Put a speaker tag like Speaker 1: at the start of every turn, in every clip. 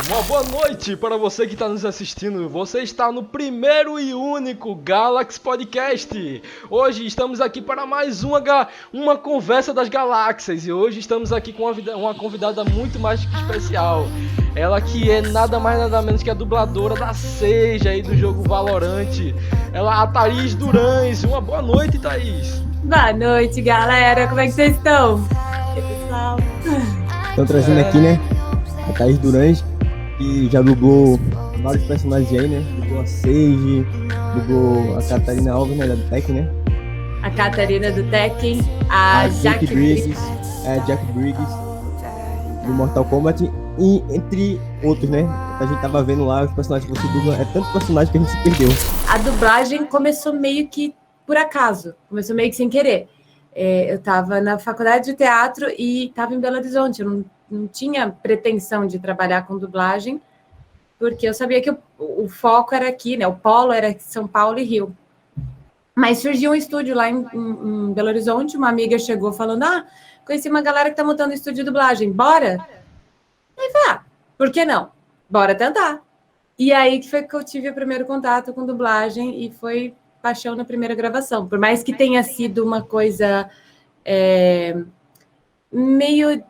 Speaker 1: Uma boa noite para você que está nos assistindo. Você está no primeiro e único Galaxy Podcast. Hoje estamos aqui para mais uma conversa das galáxias. E hoje estamos aqui com uma convidada muito mais que especial. Ela que é nada mais nada menos que a dubladora da Seja aí do jogo Valorant. Ela é a Thaís Durães. Uma boa noite, Thaís.
Speaker 2: Boa noite, galera. Como é que vocês estão? E aí, pessoal?
Speaker 3: Estão trazendo aqui, né? A Thaís Durães, que já dublou vários personagens aí, né? Dublou a Sage, dublou a Catarina Alves, né? Da Tekken, né?
Speaker 2: A Catarina do Tekken, a
Speaker 3: Jack Briggs, do Mortal Kombat, e entre outros, né? A gente tava vendo lá os personagens que você dubla, é tanto personagem que a gente se perdeu.
Speaker 2: A dublagem começou meio que por acaso, começou meio que sem querer. Eu estava na faculdade de teatro e estava em Belo Horizonte. Eu não tinha pretensão de trabalhar com dublagem, porque eu sabia que o foco era aqui, né? O polo era São Paulo e Rio. Mas surgiu um estúdio lá em Belo Horizonte, uma amiga chegou falando, conheci uma galera que está montando um estúdio de dublagem, bora? Aí falei, por que não? Bora tentar. E aí que foi que eu tive o primeiro contato com dublagem e foi paixão na primeira gravação. Por mais que tenha sido uma coisa meio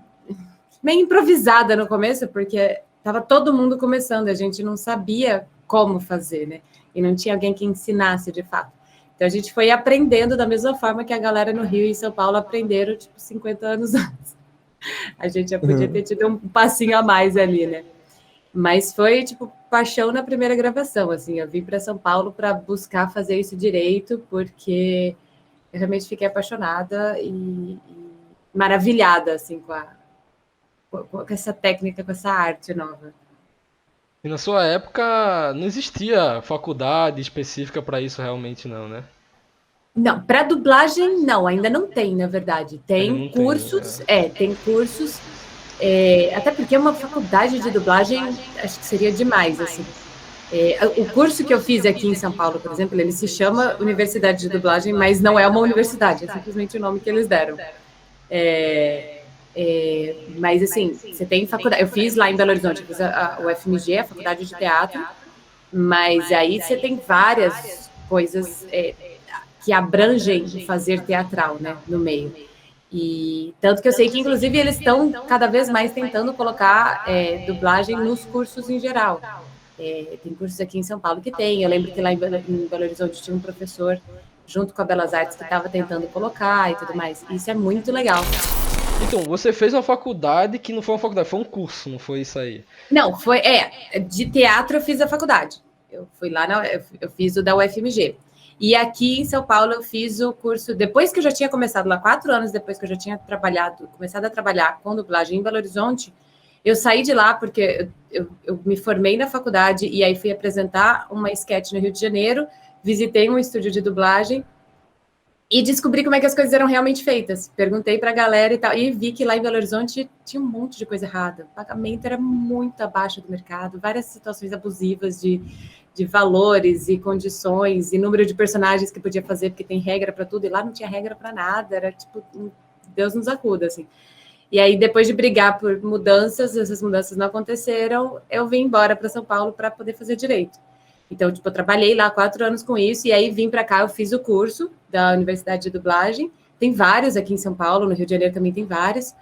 Speaker 2: improvisada no começo, porque estava todo mundo começando, a gente não sabia como fazer, né? E não tinha alguém que ensinasse de fato. Então a gente foi aprendendo da mesma forma que a galera no Rio e em São Paulo aprenderam, 50 anos antes. A gente já podia ter tido um passinho a mais ali, né? Mas foi, paixão na primeira gravação, assim. Eu vim para São Paulo para buscar fazer isso direito, porque eu realmente fiquei apaixonada e maravilhada, assim, com essa técnica, com essa arte nova.
Speaker 1: E na sua época não existia faculdade específica para isso realmente não, né?
Speaker 2: Não, para dublagem não, ainda não tem, na verdade. Tem cursos, tem cursos, até porque uma faculdade de dublagem acho que seria demais, assim. O curso que eu fiz aqui em São Paulo, por exemplo, ele se chama Universidade de Dublagem, mas não é uma universidade, é simplesmente o nome que eles deram. Mas, assim, você tem faculdade. Eu fiz lá em Belo Horizonte, eu fiz a UFMG, a Faculdade de Teatro, mas aí você tem várias coisas que abrangem o fazer teatral, né, no meio. E tanto que eu sei que, inclusive, eles estão cada vez mais tentando colocar dublagem nos cursos em geral. Tem cursos aqui em São Paulo que tem. Eu lembro que lá em Belo Horizonte tinha um professor, junto com a Belas Artes, que estava tentando colocar e tudo mais. Isso é muito legal.
Speaker 1: Então, você fez uma faculdade que não foi uma faculdade, foi um curso, não foi isso aí?
Speaker 2: Não, foi, de teatro eu fiz a faculdade. Eu fui lá, eu fiz o da UFMG. E aqui em São Paulo eu fiz o curso, depois que eu já tinha começado lá, 4 anos depois que eu já tinha começado a trabalhar com dublagem em Belo Horizonte, eu saí de lá porque eu me formei na faculdade e aí fui apresentar uma sketch no Rio de Janeiro, visitei um estúdio de dublagem e descobri como é que as coisas eram realmente feitas. Perguntei para a galera e tal, e vi que lá em Belo Horizonte tinha um monte de coisa errada. O pagamento era muito abaixo do mercado, várias situações abusivas de valores e condições, e número de personagens que podia fazer, porque tem regra para tudo, e lá não tinha regra para nada, era Deus nos acuda, assim. E aí, depois de brigar por mudanças, essas mudanças não aconteceram, eu vim embora para São Paulo para poder fazer direito. Então, eu trabalhei lá 4 anos com isso, e aí vim para cá, eu fiz o curso da Universidade de Dublagem, tem vários aqui em São Paulo, no Rio de Janeiro também tem vários,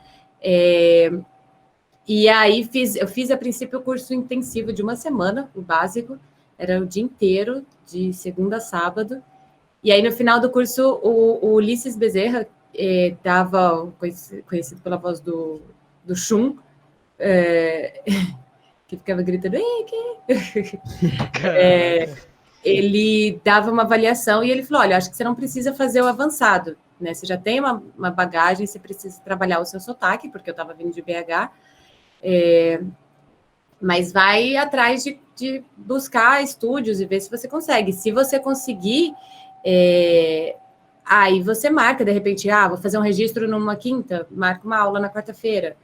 Speaker 2: e aí eu fiz a princípio o curso intensivo de uma semana, o básico, era o dia inteiro, de segunda a sábado, e aí no final do curso, o Ulisses Bezerra, dava, conhecido pela voz do Shun, que ficava gritando, ele dava uma avaliação e ele falou, olha, acho que você não precisa fazer o avançado, né? Você já tem uma bagagem, você precisa trabalhar o seu sotaque, porque eu estava vindo de BH, mas vai atrás de buscar estúdios e ver se você consegue. Se você conseguir, aí você marca, de repente, vou fazer um registro numa quinta, marca uma aula na quarta-feira,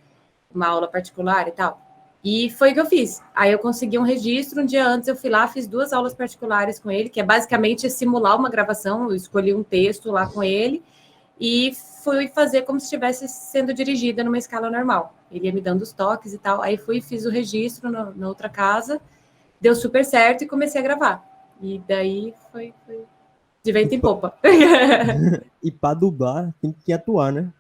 Speaker 2: uma aula particular e tal. E foi o que eu fiz. Aí eu consegui um registro, um dia antes eu fui lá, fiz 2 aulas particulares com ele, que é basicamente simular uma gravação, eu escolhi um texto lá com ele, e fui fazer como se estivesse sendo dirigida numa escala normal. Ele ia me dando os toques e tal. Aí fui e fiz o registro na outra casa, deu super certo e comecei a gravar. E daí foi de vento em popa.
Speaker 3: E pra dublar, tem que atuar, né?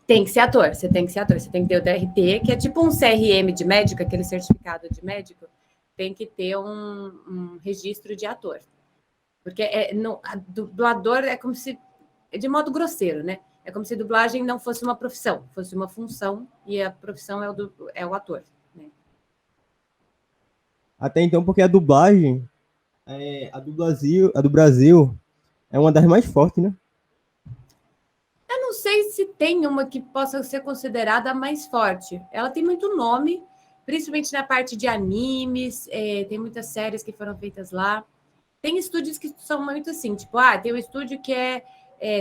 Speaker 2: Tem que ser ator, você tem que ser ator, você tem que ter o DRT, que é tipo um CRM de médico, aquele certificado de médico, tem que ter um registro de ator. Porque dublador é como se, de modo grosseiro, né? É como se dublagem não fosse uma profissão, fosse uma função, e a profissão é o ator. Né?
Speaker 3: Até então, porque a dublagem, a do Brasil, é uma das mais fortes, né?
Speaker 2: Eu não sei se tem uma que possa ser considerada a mais forte. Ela tem muito nome, principalmente na parte de animes, tem muitas séries que foram feitas lá. Tem estúdios que são muito assim, tipo, tem um estúdio que é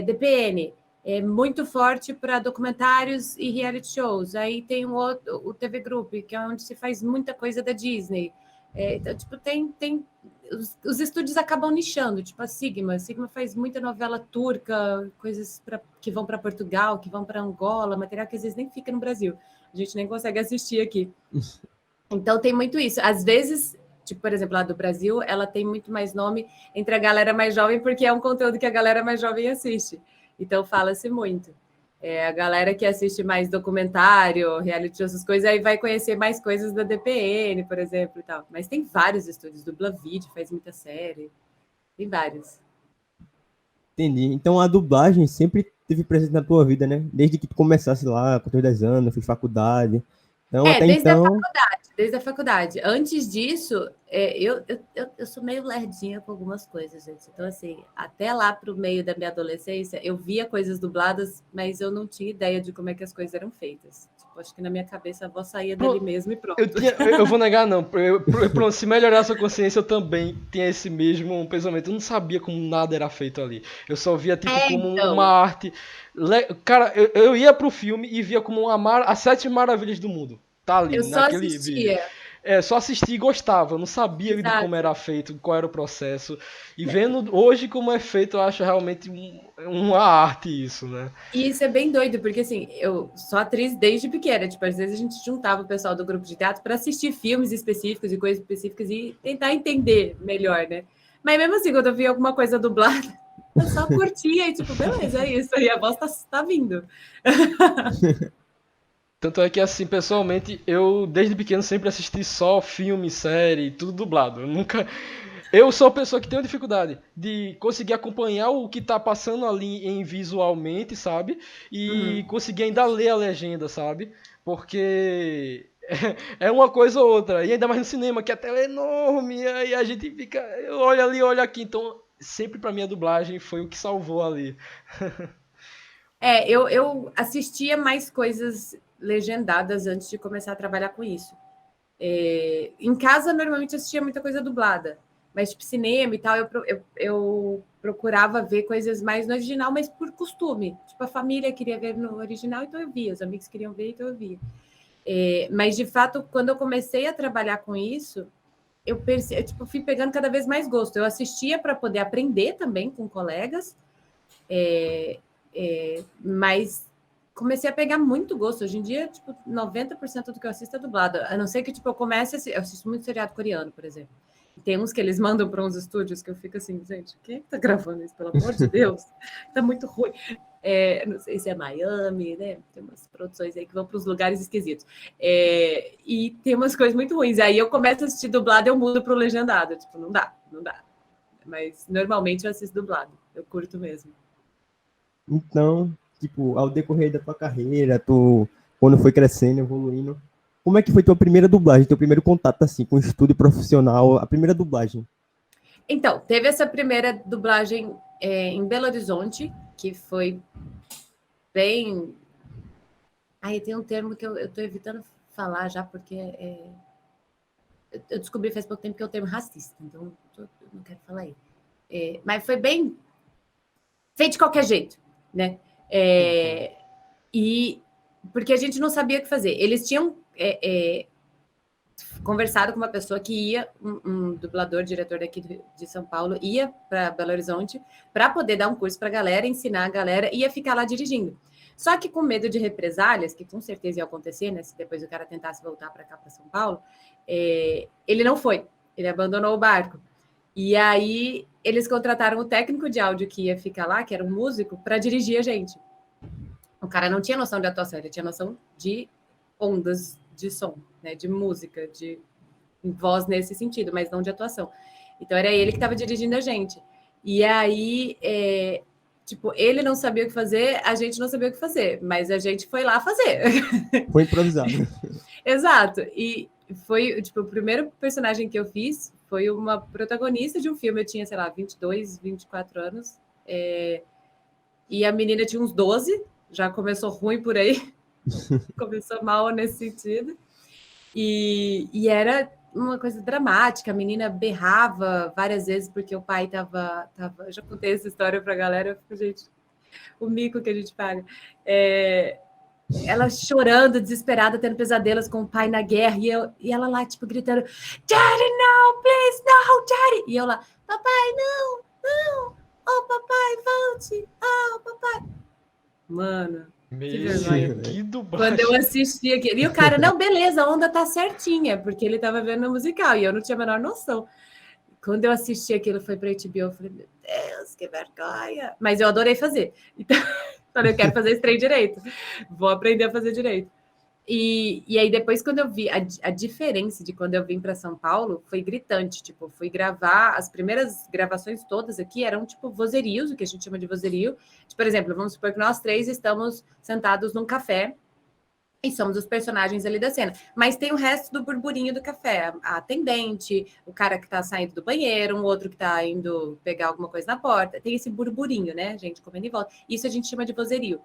Speaker 2: DPN, é muito forte para documentários e reality shows. Aí tem o TV Group, que é onde se faz muita coisa da Disney. Então, tipo, os estúdios acabam nichando, tipo a Sigma. A Sigma faz muita novela turca, coisas que vão para Portugal, que vão para Angola, material que às vezes nem fica no Brasil. A gente nem consegue assistir aqui. Então tem muito isso. Às vezes, tipo, por exemplo, lá do Brasil, ela tem muito mais nome entre a galera mais jovem, porque é um conteúdo que a galera mais jovem assiste. Então fala-se muito. A galera que assiste mais documentário, reality, essas coisas, aí vai conhecer mais coisas da DPN, por exemplo, e tal. Mas tem vários estúdios, Dubla Vídeo faz muita série, tem vários.
Speaker 3: Entendi. Então a dublagem sempre teve presente na tua vida, né? Desde que tu começasse lá, com teus 10 anos, fiz faculdade. Então, até
Speaker 2: Desde a
Speaker 3: então,
Speaker 2: faculdade, desde a faculdade. Antes disso, eu sou meio lerdinha com algumas coisas, gente. Então, assim, até lá para o meio da minha adolescência, eu via coisas dubladas, mas eu não tinha ideia de como é que as coisas eram feitas. Tipo, acho que na minha cabeça a voz saía dali mesmo e pronto.
Speaker 1: Eu vou negar, não. Pronto, se melhorar a sua consciência, eu também tinha esse mesmo pensamento. Eu não sabia como nada era feito ali. Eu só via, tipo, como uma arte. Cara, eu ia pro filme e via como as 7 maravilhas do mundo. Tá ali,
Speaker 2: eu só
Speaker 1: naquele
Speaker 2: assistia.
Speaker 1: vídeo. Só assistia e gostava. Eu não sabia de como era feito, qual era o processo. E vendo hoje como é feito, eu acho realmente uma arte isso, né?
Speaker 2: E isso é bem doido, porque assim, eu sou atriz desde pequena. Tipo, às vezes a gente juntava o pessoal do grupo de teatro para assistir filmes específicos e coisas específicas e tentar entender melhor, né? Mas mesmo assim, quando eu via alguma coisa dublada, eu só curtia e tipo, beleza, é isso aí, a voz tá vindo.
Speaker 1: Tanto é que, assim, pessoalmente, eu desde pequeno sempre assisti só filme, série, tudo dublado. Eu sou a pessoa que tem dificuldade de conseguir acompanhar o que tá passando ali em visualmente, sabe? E conseguir ainda ler a legenda, sabe? Porque é uma coisa ou outra. E ainda mais no cinema, que a tela é enorme, aí a gente fica, olha ali, olha aqui. Então, sempre pra mim a dublagem foi o que salvou ali.
Speaker 2: Eu assistia mais coisas legendadas antes de começar a trabalhar com isso. Em casa, normalmente assistia muita coisa dublada, mas tipo cinema e tal, eu procurava ver coisas mais no original, mas por costume. Tipo, a família queria ver no original, então eu via. Os amigos queriam ver, então eu via. Mas, de fato, quando eu comecei a trabalhar com isso, eu fui pegando cada vez mais gosto. Eu assistia para poder aprender também com colegas, mas comecei a pegar muito gosto. Hoje em dia, tipo, 90% do que eu assisto é dublado. A não ser que, tipo, eu assisto muito seriado coreano, por exemplo. Tem uns que eles mandam para uns estúdios que eu fico assim, gente, quem tá gravando isso? Pelo amor de Deus, tá muito ruim. Não sei se é Miami, né? Tem umas produções aí que vão para os lugares esquisitos. E tem umas coisas muito ruins. Aí eu começo a assistir dublado e eu mudo para o legendado. Tipo, não dá. Mas normalmente eu assisto dublado. Eu curto mesmo.
Speaker 3: Então, tipo, ao decorrer da tua carreira, quando foi crescendo, evoluindo, como é que foi tua primeira dublagem, teu primeiro contato, assim, com o estúdio profissional, a primeira dublagem?
Speaker 2: Então, teve essa primeira dublagem em Belo Horizonte, que foi bem... tem um termo que eu tô evitando falar já, porque eu descobri faz pouco tempo que é o termo racista, então eu não quero falar aí. Mas foi bem feito de qualquer jeito, né? E porque a gente não sabia o que fazer. Eles tinham conversado com uma pessoa que ia, um dublador, diretor daqui de São Paulo, ia para Belo Horizonte para poder dar um curso para a galera, ensinar a galera, ia ficar lá dirigindo. Só que com medo de represálias, que com certeza ia acontecer, né? Se depois o cara tentasse voltar para cá, para São Paulo, ele não foi. Ele abandonou o barco. E aí eles contrataram o técnico de áudio que ia ficar lá, que era um músico, para dirigir a gente. O cara não tinha noção de atuação, ele tinha noção de ondas de som, né? De música, de voz nesse sentido, mas não de atuação. Então era ele que estava dirigindo a gente. E aí, tipo, ele não sabia o que fazer, a gente não sabia o que fazer, mas a gente foi lá fazer.
Speaker 3: Foi improvisado.
Speaker 2: Exato. E foi, tipo, o primeiro personagem que eu fiz foi uma protagonista de um filme. Eu tinha, sei lá, 22, 24 anos. E a menina tinha uns 12. Já começou ruim por aí. Começou mal nesse sentido. E era uma coisa dramática. A menina berrava várias vezes porque o pai tava... Eu já contei essa história pra galera. Eu fico, gente, o mico que a gente paga. Ela chorando, desesperada, tendo pesadelos com o pai na guerra, e ela lá, tipo, gritando, Daddy, no, please, no, Daddy! E eu lá, papai, não, oh, papai, volte, oh, papai. Mano, que vergonha.
Speaker 1: Que
Speaker 2: quando eu assisti aqui, e o cara, não, beleza, a onda tá certinha, porque ele tava vendo o musical, e eu não tinha a menor noção. Quando eu assisti aquilo, foi pra HBO, eu falei, meu Deus, que vergonha. Mas eu adorei fazer. Então, falei, eu quero fazer esse trem direito. Vou aprender a fazer direito. E aí, depois, quando eu vi a diferença de quando eu vim para São Paulo, foi gritante. Tipo, fui gravar, as primeiras gravações todas aqui eram, tipo, vozerios, o que a gente chama de vozerio. Tipo, por exemplo, vamos supor que nós três estamos sentados num café, e somos os personagens ali da cena. Mas tem o resto do burburinho do café. A atendente, o cara que tá saindo do banheiro, um outro que tá indo pegar alguma coisa na porta. Tem esse burburinho, né, gente, comendo em volta. Isso a gente chama de vozerio.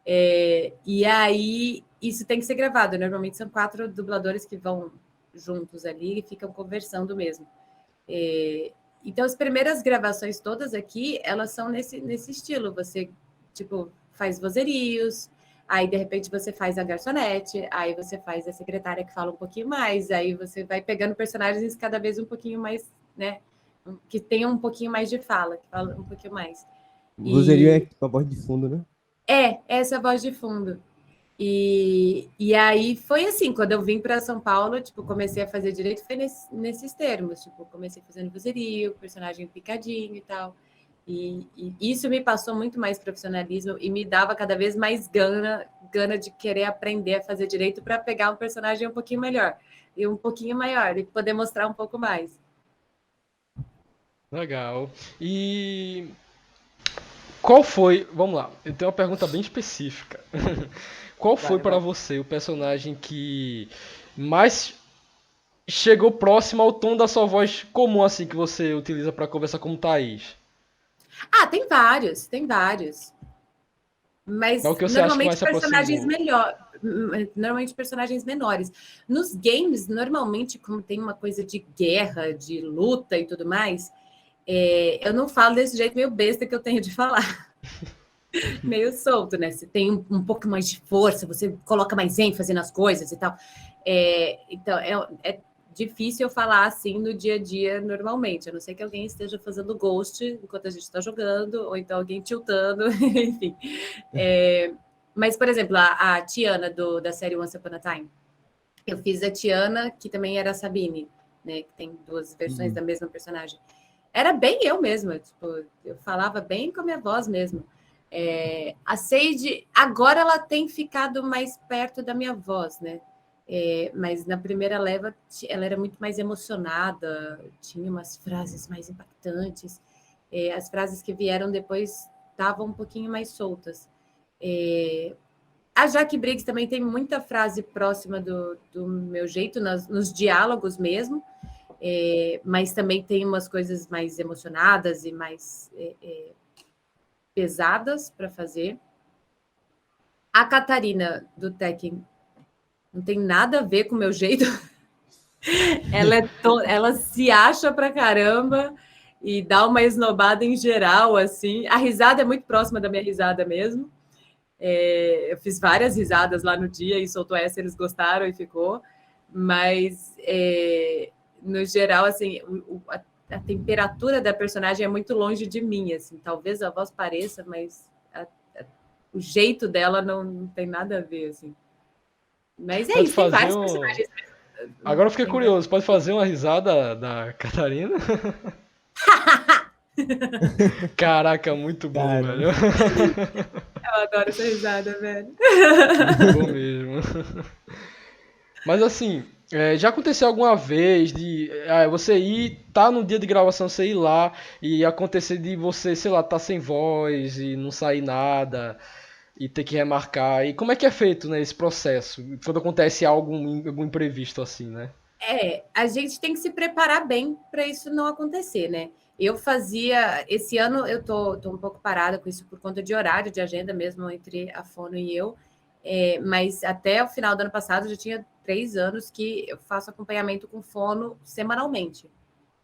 Speaker 2: E aí, isso tem que ser gravado. Normalmente são 4 dubladores que vão juntos ali e ficam conversando mesmo. Então, as primeiras gravações todas aqui, elas são nesse estilo. Você, tipo, faz vozerios, aí, de repente, você faz a garçonete, aí você faz a secretária que fala um pouquinho mais, aí você vai pegando personagens cada vez um pouquinho mais, né? Que tenham um pouquinho mais de fala, que falam um pouquinho mais.
Speaker 3: Vozerio é tipo a voz de fundo, né?
Speaker 2: Essa voz de fundo. E aí foi assim, quando eu vim para São Paulo, tipo, comecei a fazer direito, foi nesses termos, tipo, comecei fazendo vozerio, personagem picadinho e tal. E isso me passou muito mais profissionalismo e me dava cada vez mais gana de querer aprender a fazer direito para pegar um personagem um pouquinho melhor e um pouquinho maior e poder mostrar um pouco mais.
Speaker 1: Legal. E qual foi, vamos lá, eu tenho uma pergunta bem específica. Qual foi para você o personagem que mais chegou próximo ao tom da sua voz comum, assim, que você utiliza para conversar com o Thaís?
Speaker 2: Tem vários. Mas
Speaker 1: Qual que você acha que mais
Speaker 2: normalmente
Speaker 1: se
Speaker 2: personagens
Speaker 1: aproximou?
Speaker 2: normalmente personagens menores. Nos games, normalmente, como tem uma coisa de guerra, de luta e tudo mais, eu não falo desse jeito meio besta que eu tenho de falar. Meio solto, né? Você tem um pouco mais de força, você coloca mais ênfase nas coisas e tal. Então, é difícil eu falar assim no dia a dia normalmente, a não ser que alguém esteja fazendo ghost enquanto a gente está jogando, ou então alguém tiltando, enfim. Mas, por exemplo, a Tiana da série Once Upon a Time, eu fiz a Tiana, que também era a Sabine, né? Que tem 2 versões da mesma personagem. Era bem eu mesma, tipo, eu falava bem com a minha voz mesmo. A Sage, agora ela tem ficado mais perto da minha voz, né? Mas na primeira leva ela era muito mais emocionada, tinha umas frases mais impactantes. As frases que vieram depois estavam um pouquinho mais soltas. A Jaque Briggs também tem muita frase próxima do meu jeito, nos diálogos mesmo, mas também tem umas coisas mais emocionadas e mais pesadas para fazer. A Catarina do Tekken não tem nada a ver com o meu jeito. Ela se acha pra caramba e dá uma esnobada em geral, assim. A risada é muito próxima da minha risada mesmo. Eu fiz várias risadas lá no dia e soltou essa, eles gostaram e ficou. Mas, no geral, assim, a temperatura da personagem é muito longe de mim, assim. Talvez a voz pareça, mas o jeito dela não tem nada a ver, assim. Mas é
Speaker 1: Pode
Speaker 2: isso, tem
Speaker 1: fazer
Speaker 2: vários
Speaker 1: um...
Speaker 2: personagens.
Speaker 1: Agora eu fiquei
Speaker 2: Tem
Speaker 1: curioso, pode fazer uma risada da Catarina? Caraca, muito bom,
Speaker 3: Cara,
Speaker 1: velho.
Speaker 2: Eu adoro essa risada, velho.
Speaker 1: Muito bom mesmo. Mas assim, já aconteceu alguma vez de você tá no dia de gravação, você ir lá e acontecer de você, sei lá, tá sem voz e não sair nada e ter que remarcar. E como é que é feito, né, esse processo? Quando acontece algum imprevisto assim, né?
Speaker 2: A gente tem que se preparar bem para isso não acontecer, né? Eu fazia. Esse ano eu tô um pouco parada com isso por conta de horário, de agenda mesmo, entre a Fono e eu. Mas até o final do ano passado já tinha 3 anos que eu faço acompanhamento com Fono semanalmente.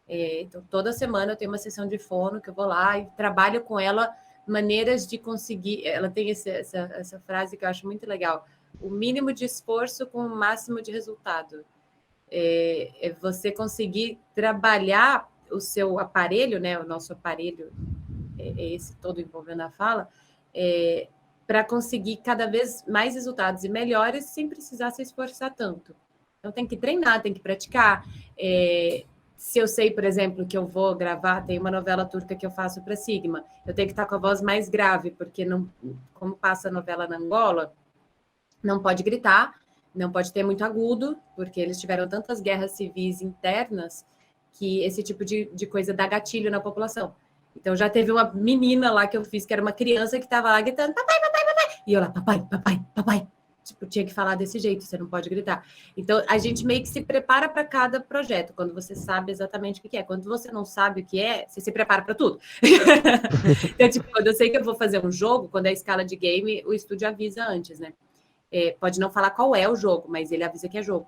Speaker 2: Então, toda semana eu tenho uma sessão de Fono que eu vou lá e trabalho com ela maneiras de conseguir. Ela tem essa frase que eu acho muito legal: o mínimo de esforço com o máximo de resultado. É você conseguir trabalhar o seu aparelho, né? O nosso aparelho, esse todo envolvendo a fala, para conseguir cada vez mais resultados e melhores sem precisar se esforçar tanto. Então, tem que treinar, tem que praticar. Se eu sei, por exemplo, que eu vou gravar, tem uma novela turca que eu faço para Sigma, eu tenho que estar com a voz mais grave, porque não, como passa a novela na Angola, não pode gritar, não pode ter muito agudo, porque eles tiveram tantas guerras civis internas que esse tipo de coisa dá gatilho na população. Então, já teve uma menina lá que eu fiz, que era uma criança que estava lá gritando, papai, papai, papai, e eu lá, papai, papai, papai. Tipo, tinha que falar desse jeito, você não pode gritar. Então, a gente meio que se prepara para cada projeto, quando você sabe exatamente o que é. Quando você não sabe o que é, você se prepara para tudo. Então, tipo, quando eu sei que eu vou fazer um jogo, quando é escala de game, o estúdio avisa antes, né? Pode não falar qual é o jogo, mas ele avisa que é jogo.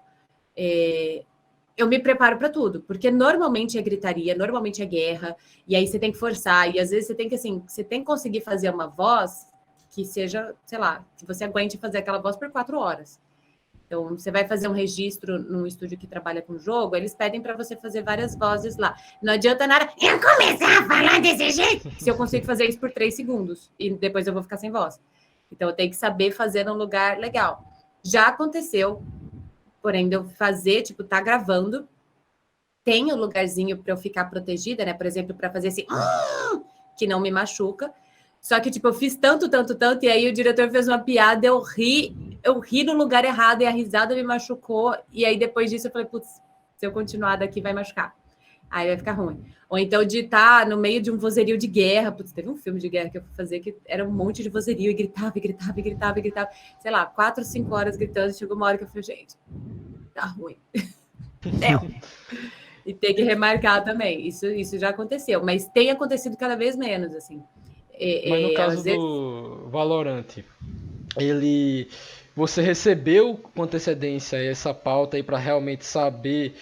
Speaker 2: Eu me preparo para tudo, porque normalmente é gritaria, normalmente é guerra, e aí você tem que forçar, e às vezes você tem que, assim, você tem que conseguir fazer uma voz que seja, sei lá, que você aguente fazer aquela voz por 4 horas. Então, você vai fazer um registro num estúdio que trabalha com jogo, eles pedem para você fazer várias vozes lá. Não adianta nada eu começar a falar desse jeito, se eu consigo fazer isso por 3 segundos, e depois eu vou ficar sem voz. Então, eu tenho que saber fazer num lugar legal. Já aconteceu, porém, de eu fazer, tipo, tá gravando, tem um lugarzinho para eu ficar protegida, né? Por exemplo, para fazer assim, que não me machuca. Só que, tipo, eu fiz tanto, e aí o diretor fez uma piada, eu ri no lugar errado e a risada me machucou. E aí, depois disso, eu falei, putz, se eu continuar daqui, vai machucar. Aí vai ficar ruim. Ou então de estar no meio de um vozerio de guerra. Putz, teve um filme de guerra que eu fui fazer que era um monte de vozerio e gritava. Sei lá, 4, 5 horas gritando. Chegou uma hora que eu falei, gente, tá ruim. E tem que remarcar também. Isso já aconteceu. Mas tem acontecido cada vez menos, assim.
Speaker 1: Mas no caso do Valorant, você recebeu com antecedência essa pauta aí para realmente saber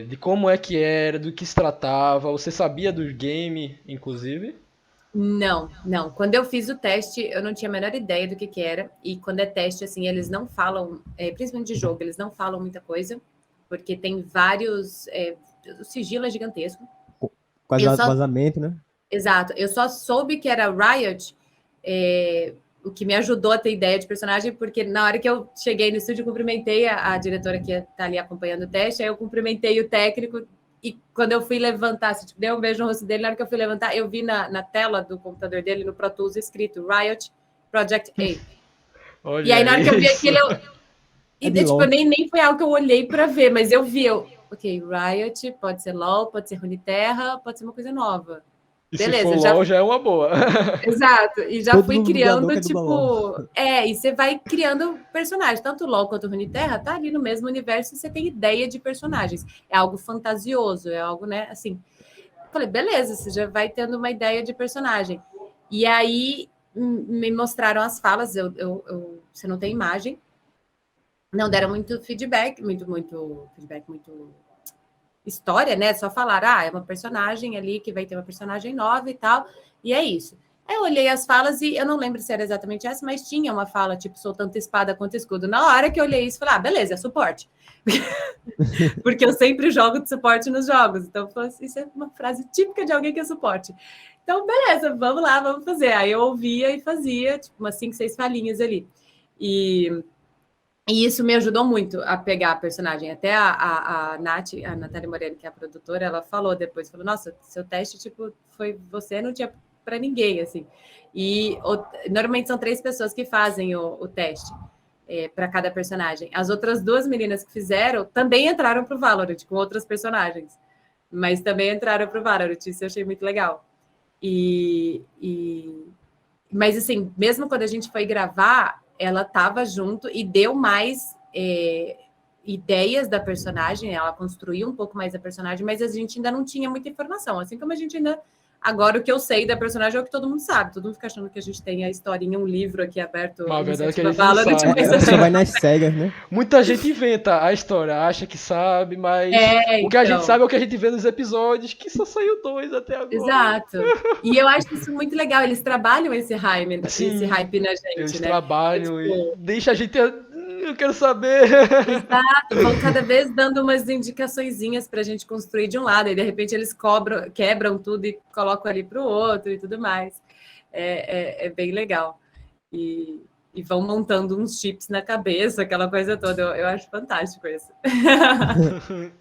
Speaker 1: de como é que era, do que se tratava? Você sabia do game, inclusive?
Speaker 2: Não. Quando eu fiz o teste, eu não tinha a menor ideia do que era. E quando é teste, assim, eles não falam, principalmente de jogo, eles não falam muita coisa, porque tem vários. O sigilo é gigantesco.
Speaker 3: quase vazamento, né?
Speaker 2: Exato. Eu só soube que era Riot, o que me ajudou a ter ideia de personagem, porque na hora que eu cheguei no estúdio, eu cumprimentei a diretora que está ali acompanhando o teste, aí eu cumprimentei o técnico, e quando eu fui levantar, tipo, dei um beijo no rosto dele, na hora que eu fui levantar, eu vi na tela do computador dele, no Pro Tools, escrito Riot Project A.
Speaker 1: Olha
Speaker 2: e aí, na hora que eu vi
Speaker 1: isso.
Speaker 2: aquilo, tipo, nem foi algo que eu olhei para ver, mas eu vi, ok, Riot, pode ser LoL, pode ser Runeterra, pode ser uma coisa nova.
Speaker 1: E
Speaker 2: beleza,
Speaker 1: se for LOL, já é uma boa.
Speaker 2: Exato, e já
Speaker 3: Todo
Speaker 2: fui criando,
Speaker 3: LOL.
Speaker 2: e você vai criando personagens, tanto o LoL quanto o Runeterra, tá ali no mesmo universo e você tem ideia de personagens. É algo fantasioso, é algo, né, assim. Falei, beleza, você já vai tendo uma ideia de personagem. E aí me mostraram as falas, você não tem imagem, não deram muito feedback, muito história, né? Só falar, é uma personagem ali que vai ter uma personagem nova e tal, e é isso. Aí eu olhei as falas e eu não lembro se era exatamente essa, mas tinha uma fala, tipo, sou tanto espada quanto escudo. Na hora que eu olhei isso, eu falei, beleza, é suporte. Porque eu sempre jogo de suporte nos jogos. Então, isso é uma frase típica de alguém que é suporte. Então, beleza, vamos lá, vamos fazer. Aí eu ouvia e fazia, tipo, umas 5, 6 falinhas ali. E isso me ajudou muito a pegar a personagem. Até a Natália Moreno, que é a produtora, ela falou depois, nossa, seu teste, tipo, foi você, não tinha para ninguém, assim. E normalmente são 3 pessoas que fazem o teste para cada personagem. As outras 2 meninas que fizeram também entraram para o Valorant com outras personagens, mas também entraram para o Valorant. Isso eu achei muito legal. Mas assim, mesmo quando a gente foi gravar, ela estava junto e deu mais ideias da personagem. Ela construiu um pouco mais a personagem, mas a gente ainda não tinha muita informação. Assim como a gente ainda... Agora, o que eu sei da personagem é o que todo mundo sabe. Todo mundo fica achando que a gente tem a historinha, um livro aqui aberto.
Speaker 1: Mas a verdade é que a gente
Speaker 2: Valorant,
Speaker 1: não sabe.
Speaker 3: Você vai nas cegas, né?
Speaker 1: Muita gente inventa a história, acha que sabe, mas o que a gente sabe é o que a gente vê nos episódios, que só saiu 2 até agora.
Speaker 2: Exato. E eu acho isso muito legal. Eles trabalham esse hype na gente,
Speaker 1: eles
Speaker 2: né?
Speaker 1: trabalham e deixa a gente... Eu quero saber.
Speaker 2: Exato, vão cada vez dando umas indicaçõezinhas para a gente construir de um lado, e de repente eles quebram tudo e colocam ali para o outro e tudo mais. É bem legal. E vão montando uns chips na cabeça, aquela coisa toda. Eu acho fantástico isso.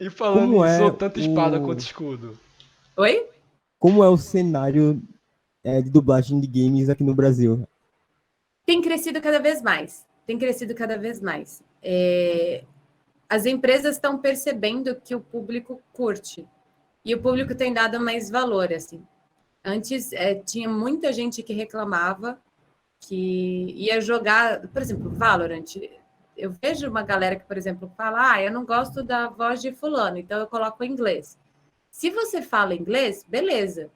Speaker 1: E falando nisso, tanto espada quanto escudo.
Speaker 2: Oi?
Speaker 3: Como é o cenário de dublagem de games aqui no Brasil?
Speaker 2: Tem crescido cada vez mais. As empresas estão percebendo que o público curte. E o público tem dado mais valor, assim. Antes, tinha muita gente que reclamava que ia jogar... Por exemplo, Valorant. Eu vejo uma galera que, por exemplo, fala eu não gosto da voz de fulano, então eu coloco em inglês. Se você fala inglês, beleza.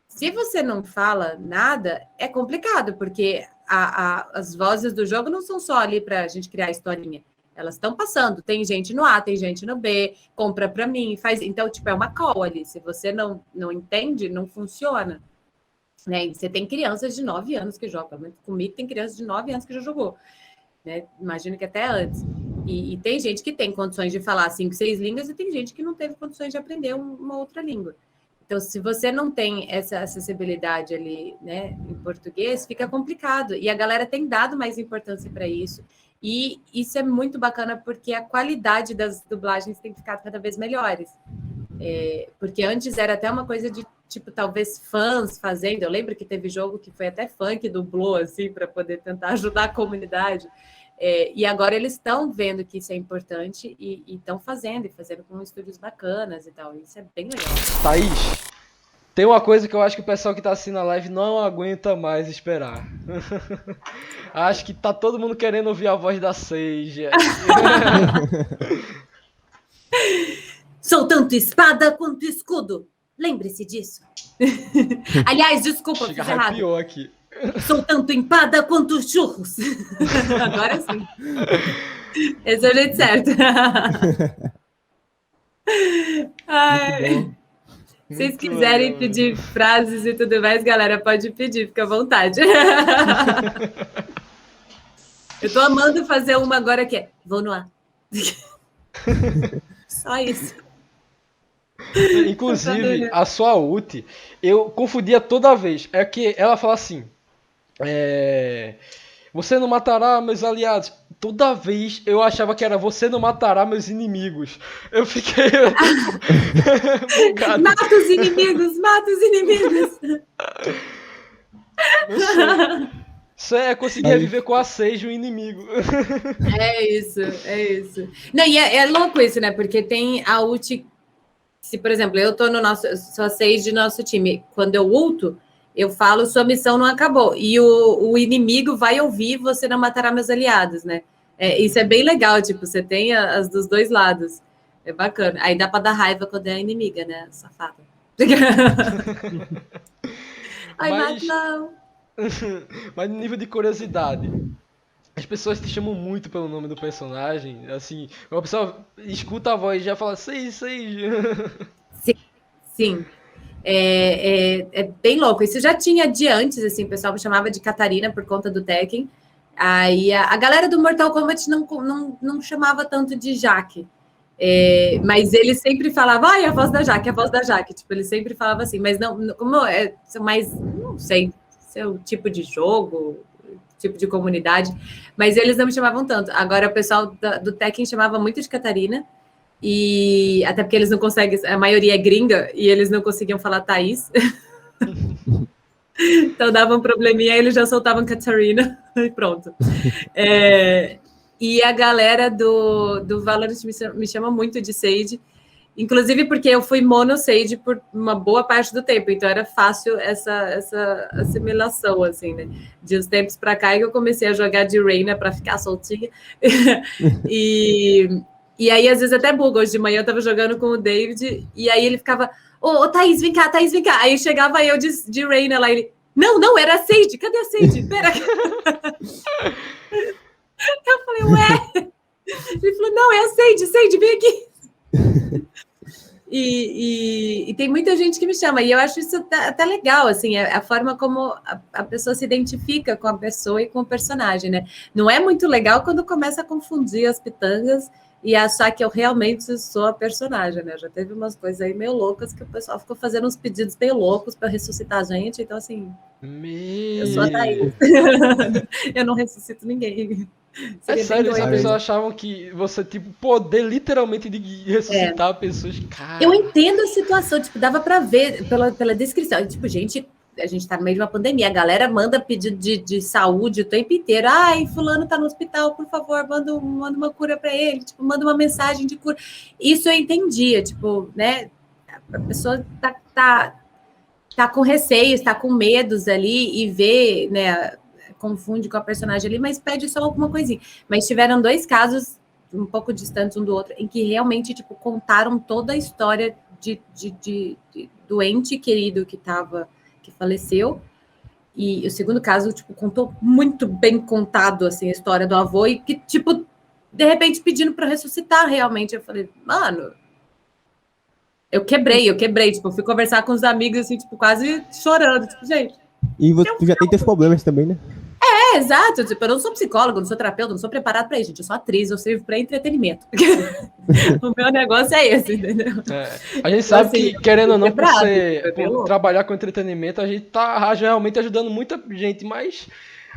Speaker 2: Se você não fala nada, é complicado, porque as vozes do jogo não são só ali para a gente criar a historinha. Elas estão passando. Tem gente no A, tem gente no B, compra para mim, faz... Então, tipo, é uma call ali. Se você não entende, não funciona. Né? E você tem crianças de 9 anos que jogam. Comigo tem crianças de 9 anos que já jogou. Né? Imagino que até antes. E tem gente que tem condições de falar 5, 6 línguas e tem gente que não teve condições de aprender uma outra língua. Então, se você não tem essa acessibilidade ali, né, em português, fica complicado. E a galera tem dado mais importância para isso. E isso é muito bacana porque a qualidade das dublagens tem ficado cada vez melhores. Porque antes era até uma coisa de, tipo, talvez fãs fazendo. Eu lembro que teve jogo que foi até fã que dublou, assim, para poder tentar ajudar a comunidade. E agora eles estão vendo que isso é importante e estão fazendo com estúdios bacanas e tal. Isso é bem legal.
Speaker 1: Thaís, tem uma coisa que eu acho que o pessoal que tá assistindo a live não aguenta mais esperar. Acho que tá todo mundo querendo ouvir a voz da Sage.
Speaker 2: Sou tanto espada quanto escudo. Lembre-se disso. Aliás, desculpa, fiz errado.
Speaker 1: Pior aqui.
Speaker 2: Sou tanto empada quanto churros. Agora sim. Esse é o jeito certo. Se vocês quiserem pedir frases e tudo mais, galera, pode pedir, fica à vontade. Eu tô amando fazer uma agora que é vou no ar. Só isso.
Speaker 1: Inclusive, a sua ult, eu confundia toda vez. É que ela fala assim... Você não matará meus aliados. Toda vez eu achava que era você não matará meus inimigos. Eu fiquei bugado.
Speaker 2: Mata os inimigos, mata os inimigos.
Speaker 1: Isso conseguir viver com a Sage o inimigo.
Speaker 2: É isso. Não, e é louco isso, né? Porque tem a ult. Se, por exemplo, eu sou a Sage do nosso time. Quando eu ulto, eu falo, sua missão não acabou. E o inimigo vai ouvir, você não matará meus aliados, né? Isso é bem legal, tipo, você tem as dos dois lados. É bacana. Aí dá pra dar raiva quando é a inimiga, né? Safada. Ai, não.
Speaker 1: Mas no nível de curiosidade, as pessoas te chamam muito pelo nome do personagem. Assim, uma pessoa escuta a voz e já fala, sei.
Speaker 2: Sim. É bem louco. Isso já tinha de antes, assim, o pessoal me chamava de Catarina por conta do Tekken. Aí a galera do Mortal Kombat não chamava tanto de Jaque. Mas ele sempre falava, ai, a voz da Jaque, a voz da Jaque. Tipo, ele sempre falava assim, mas não, como mais, não sei, seu tipo de jogo, tipo de comunidade, mas eles não me chamavam tanto. Agora, o pessoal do Tekken chamava muito de Catarina, e até porque eles não conseguem, a maioria é gringa, e eles não conseguiam falar Thaís. Então dava um probleminha, aí eles já soltavam Catarina, e pronto. E a galera do Valorant me chama muito de Sage, inclusive porque eu fui mono Sage por uma boa parte do tempo, então era fácil essa assimilação, assim, né? De uns tempos para cá, que eu comecei a jogar de Reyna para ficar soltinha. E aí, às vezes, até buga. Hoje de manhã eu tava jogando com o David, e aí ele ficava, ô, Thaís, vem cá, Thaís, vem cá. Aí chegava eu de Reyna lá, ele, não, era a Sage, cadê a Sage? Pera. Eu falei, ué? Ele falou, não, é a Sage, vem aqui. E tem muita gente que me chama, e eu acho isso até legal, assim, a forma como a pessoa se identifica com a pessoa e com o personagem, né? Não é muito legal quando começa a confundir as pitangas e achar que eu realmente sou a personagem, né? Já teve umas coisas aí meio loucas que o pessoal ficou fazendo uns pedidos meio loucos para ressuscitar a gente, então assim, eu sou a Thaís. Eu não ressuscito ninguém.
Speaker 1: Sério, as pessoas achavam que você, tipo, poder literalmente de ressuscitar pessoas. Cara.
Speaker 2: Eu entendo a situação, tipo, dava para ver pela descrição. Tipo, gente, a gente tá no meio de uma pandemia, a galera manda pedido de saúde o tempo inteiro. Ai, fulano tá no hospital, por favor, manda uma cura para ele, tipo, manda uma mensagem de cura. Isso eu entendia, tipo, né? A pessoa tá com receio, está com medos ali e vê, né? Confunde com a personagem ali, mas pede só alguma coisinha. Mas tiveram 2 casos um pouco distantes um do outro, em que realmente, tipo, contaram toda a história de doente querido que faleceu. E o segundo caso, tipo, contou muito bem contado, assim, a história do avô, e que, tipo, de repente pedindo para ressuscitar realmente. Eu falei, mano, eu quebrei, tipo, fui conversar com os amigos, assim, tipo, quase chorando, tipo, gente.
Speaker 3: E tu já tem teus problemas também, né?
Speaker 2: Exato, tipo, eu não sou psicóloga, não sou terapeuta, não sou preparada para isso, gente, eu sou atriz, eu sirvo para entretenimento. O meu negócio é esse, entendeu?
Speaker 1: A gente sabe assim, que, querendo ou não, por trabalhar com entretenimento, a gente tá realmente ajudando muita gente, mas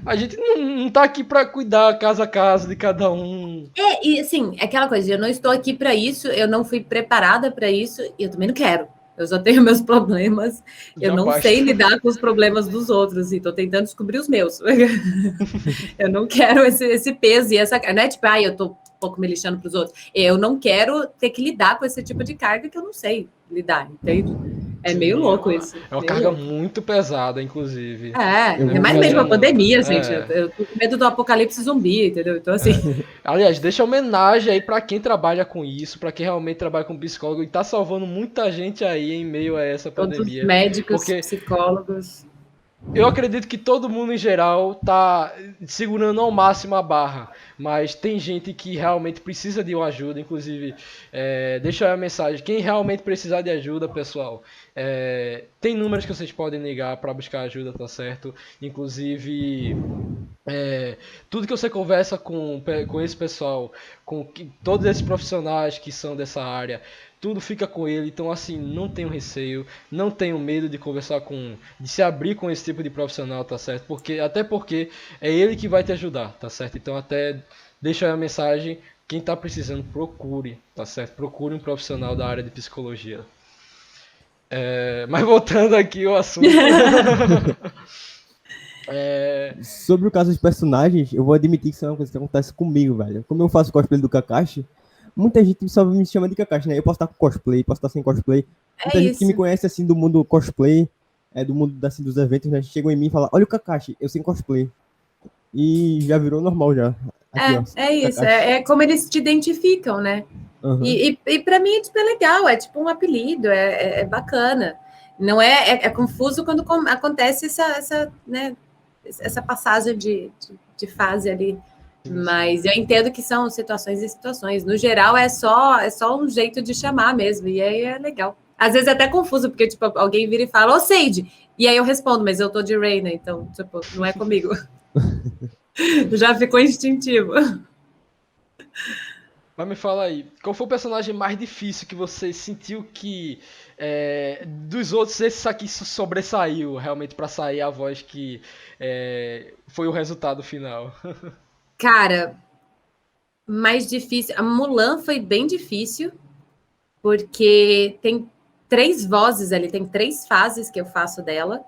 Speaker 1: a gente não tá aqui para cuidar casa a casa de cada um.
Speaker 2: E assim, é aquela coisa, eu não estou aqui para isso, eu não fui preparada para isso, e eu também não quero. Eu só tenho meus problemas, eu não sei lidar com os problemas dos outros, e tô tentando descobrir os meus. Eu não quero esse peso e essa... Não é tipo, eu tô um pouco me lixando pros outros. Eu não quero ter que lidar com esse tipo de carga que eu não sei lidar, entende? É meio louco isso.
Speaker 1: É uma carga muito pesada, inclusive.
Speaker 2: É mais mesmo uma pandemia, gente. Eu tô com medo do apocalipse zumbi, entendeu? Então, assim...
Speaker 1: Aliás, deixa homenagem aí pra quem trabalha com isso, pra quem realmente trabalha com psicólogo e tá salvando muita gente aí em meio a essa pandemia.
Speaker 2: Todos os médicos, psicólogos...
Speaker 1: Eu acredito que todo mundo em geral tá segurando ao máximo a barra, mas tem gente que realmente precisa de uma ajuda, inclusive, deixa aí a mensagem, quem realmente precisar de ajuda, pessoal, tem números que vocês podem ligar para buscar ajuda, tá certo? Inclusive, tudo que você conversa com esse pessoal, com todos esses profissionais que são dessa área, tudo fica com ele, então assim, não tenham receio, não tenham medo de conversar de se abrir com esse tipo de profissional, tá certo? Até porque é ele que vai te ajudar, tá certo? Então até deixa aí a mensagem, quem tá precisando, procure, tá certo? Procure um profissional da área de psicologia. Mas voltando aqui ao assunto...
Speaker 3: Sobre o caso dos personagens, eu vou admitir que isso é uma coisa que acontece comigo, velho. Como eu faço cosplay do Kakashi, muita gente só me chama de Kakashi, né? Eu posso estar com cosplay, posso estar sem cosplay. Muita gente que me conhece, assim, do mundo cosplay, do mundo, assim, dos eventos, né? Chegam em mim e falam, olha o Kakashi, eu sem cosplay. E já virou normal, já. Aqui,
Speaker 2: isso. É como eles te identificam, né? Uhum. E pra mim, tipo, é legal, é tipo um apelido, é bacana. Não é confuso quando acontece essa passagem de fase ali. Mas eu entendo que são situações e situações. No geral, é só um jeito de chamar mesmo. E aí é legal. Às vezes é até confuso, porque, tipo, alguém vira e fala, ô, Sage! E aí eu respondo, mas eu tô de Reina, então, tipo, não é comigo. Já ficou instintivo.
Speaker 1: Mas me fala aí, qual foi o personagem mais difícil que você sentiu que dos outros esse aqui sobressaiu realmente pra sair a voz que foi o resultado final?
Speaker 2: Cara, mais difícil. A Mulan foi bem difícil, porque tem 3 vozes ali, tem 3 fases que eu faço dela.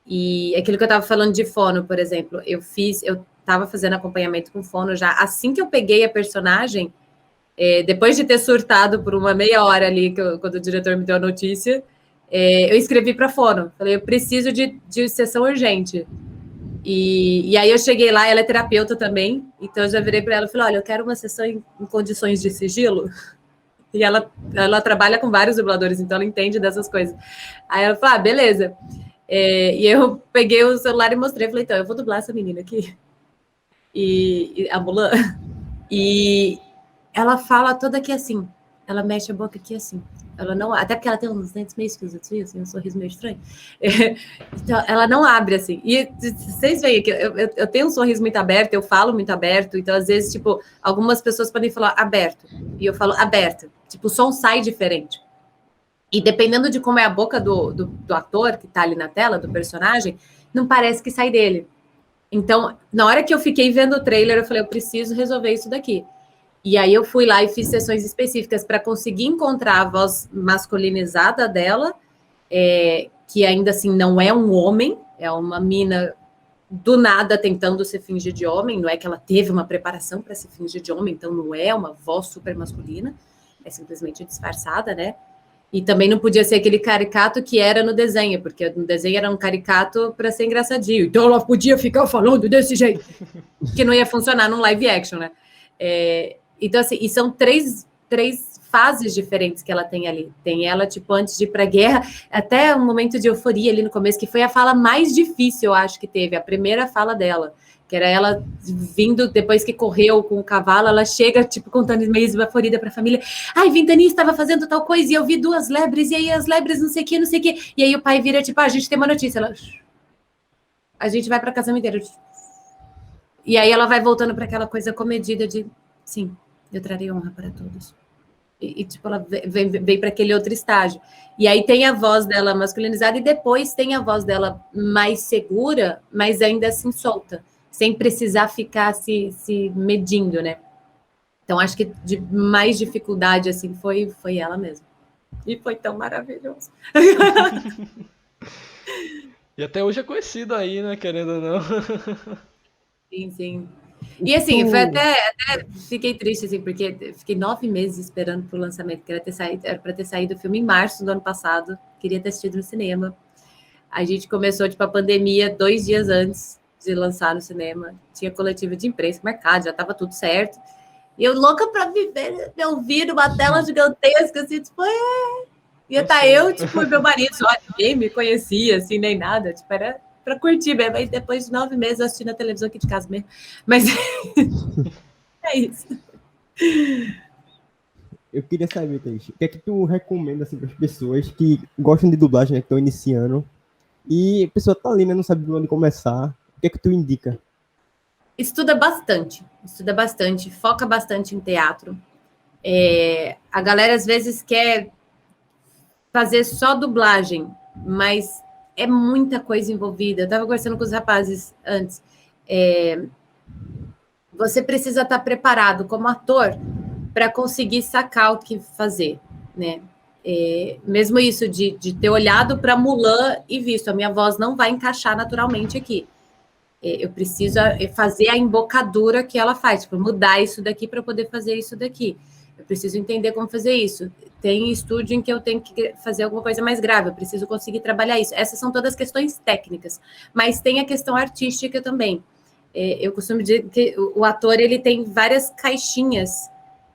Speaker 2: E aquilo que eu tava falando de fono, por exemplo, eu tava fazendo acompanhamento com fono já. Assim que eu peguei a personagem, depois de ter surtado por uma meia hora ali, quando o diretor me deu a notícia, eu escrevi para fono. Falei, eu preciso de sessão urgente. E aí eu cheguei lá, ela é terapeuta também, então eu já virei para ela e falei, olha, eu quero uma sessão em condições de sigilo. E ela trabalha com vários dubladores, então ela entende dessas coisas. Aí ela falou, beleza. E eu peguei o celular e mostrei, falei, então, eu vou dublar essa menina aqui. E a Mulan. E ela fala toda aqui assim, ela mexe a boca aqui assim. Ela não, até porque ela tem uns dentes meio esquisitos, assim, um sorriso meio estranho. Então, ela não abre assim. E vocês veem que eu tenho um sorriso muito aberto, eu falo muito aberto, então às vezes, tipo, algumas pessoas podem falar aberto, e eu falo aberto. Tipo, o som sai diferente. E dependendo de como é a boca do ator que tá ali na tela, do personagem, não parece que sai dele. Então, na hora que eu fiquei vendo o trailer, eu falei, eu preciso resolver isso daqui. E aí eu fui lá e fiz sessões específicas para conseguir encontrar a voz masculinizada dela, que ainda assim não é um homem, é uma mina do nada tentando se fingir de homem, não é que ela teve uma preparação para se fingir de homem, então não é uma voz super masculina, é simplesmente disfarçada, né? E também não podia ser aquele caricato que era no desenho, porque no desenho era um caricato para ser engraçadinho, então ela podia ficar falando desse jeito, que não ia funcionar num live action, né? Então, assim, e são três fases diferentes que ela tem ali. Tem ela, tipo, antes de ir pra guerra, até um momento de euforia ali no começo, que foi a fala mais difícil, eu acho, que teve, a primeira fala dela, que era ela vindo, depois que correu com o cavalo, ela chega, tipo, contando meio esbaforida pra família, ai, Ventania estava fazendo tal coisa, e eu vi 2 lebres, e aí as lebres não sei o que, e aí o pai vira, tipo, a gente tem uma notícia, ela, a gente vai pra casa inteira, e aí ela vai voltando para aquela coisa comedida de, sim, eu trarei honra para todos. E tipo, ela vem para aquele outro estágio. E aí tem a voz dela masculinizada e depois tem a voz dela mais segura, mas ainda assim solta, sem precisar ficar se medindo, né? Então, acho que de mais dificuldade, assim, foi ela mesmo. E foi tão maravilhoso.
Speaker 1: E até hoje é conhecido aí, né? Querendo ou não.
Speaker 2: Sim, sim. E assim, foi até fiquei triste, assim, porque fiquei 9 meses esperando pro lançamento, que era para ter saído o filme em março do ano passado, queria ter assistido no cinema. A gente começou, tipo, a pandemia 2 dias antes de lançar no cinema. Tinha coletiva de imprensa, mercado, já tava tudo certo. E eu louca pra me ouvir numa tela gigantesca, assim, tipo, ia estar eu, tipo, e meu marido, só ninguém me conhecia, assim, nem nada, tipo, era para curtir mesmo. Aí depois de 9 meses eu assisti na televisão aqui de casa mesmo. Mas é isso.
Speaker 3: Eu queria saber, Thaís, o que é que tu recomenda assim, para as pessoas que gostam de dublagem, né, que estão iniciando, e a pessoa tá ali, né, não sabe de onde começar, o que é que tu indica?
Speaker 2: Estuda bastante, foca bastante em teatro. A galera às vezes quer fazer só dublagem, mas é muita coisa envolvida. Eu estava conversando com os rapazes antes. Você precisa estar preparado como ator para conseguir sacar o que fazer, né? Mesmo isso de ter olhado para Mulan e visto, a minha voz não vai encaixar naturalmente aqui. Eu preciso fazer a embocadura que ela faz, tipo, mudar isso daqui para poder fazer isso daqui. Eu preciso entender como fazer isso. Tem estúdio em que eu tenho que fazer alguma coisa mais grave, eu preciso conseguir trabalhar isso. Essas são todas questões técnicas, mas tem a questão artística também. Eu costumo dizer que o ator ele tem várias caixinhas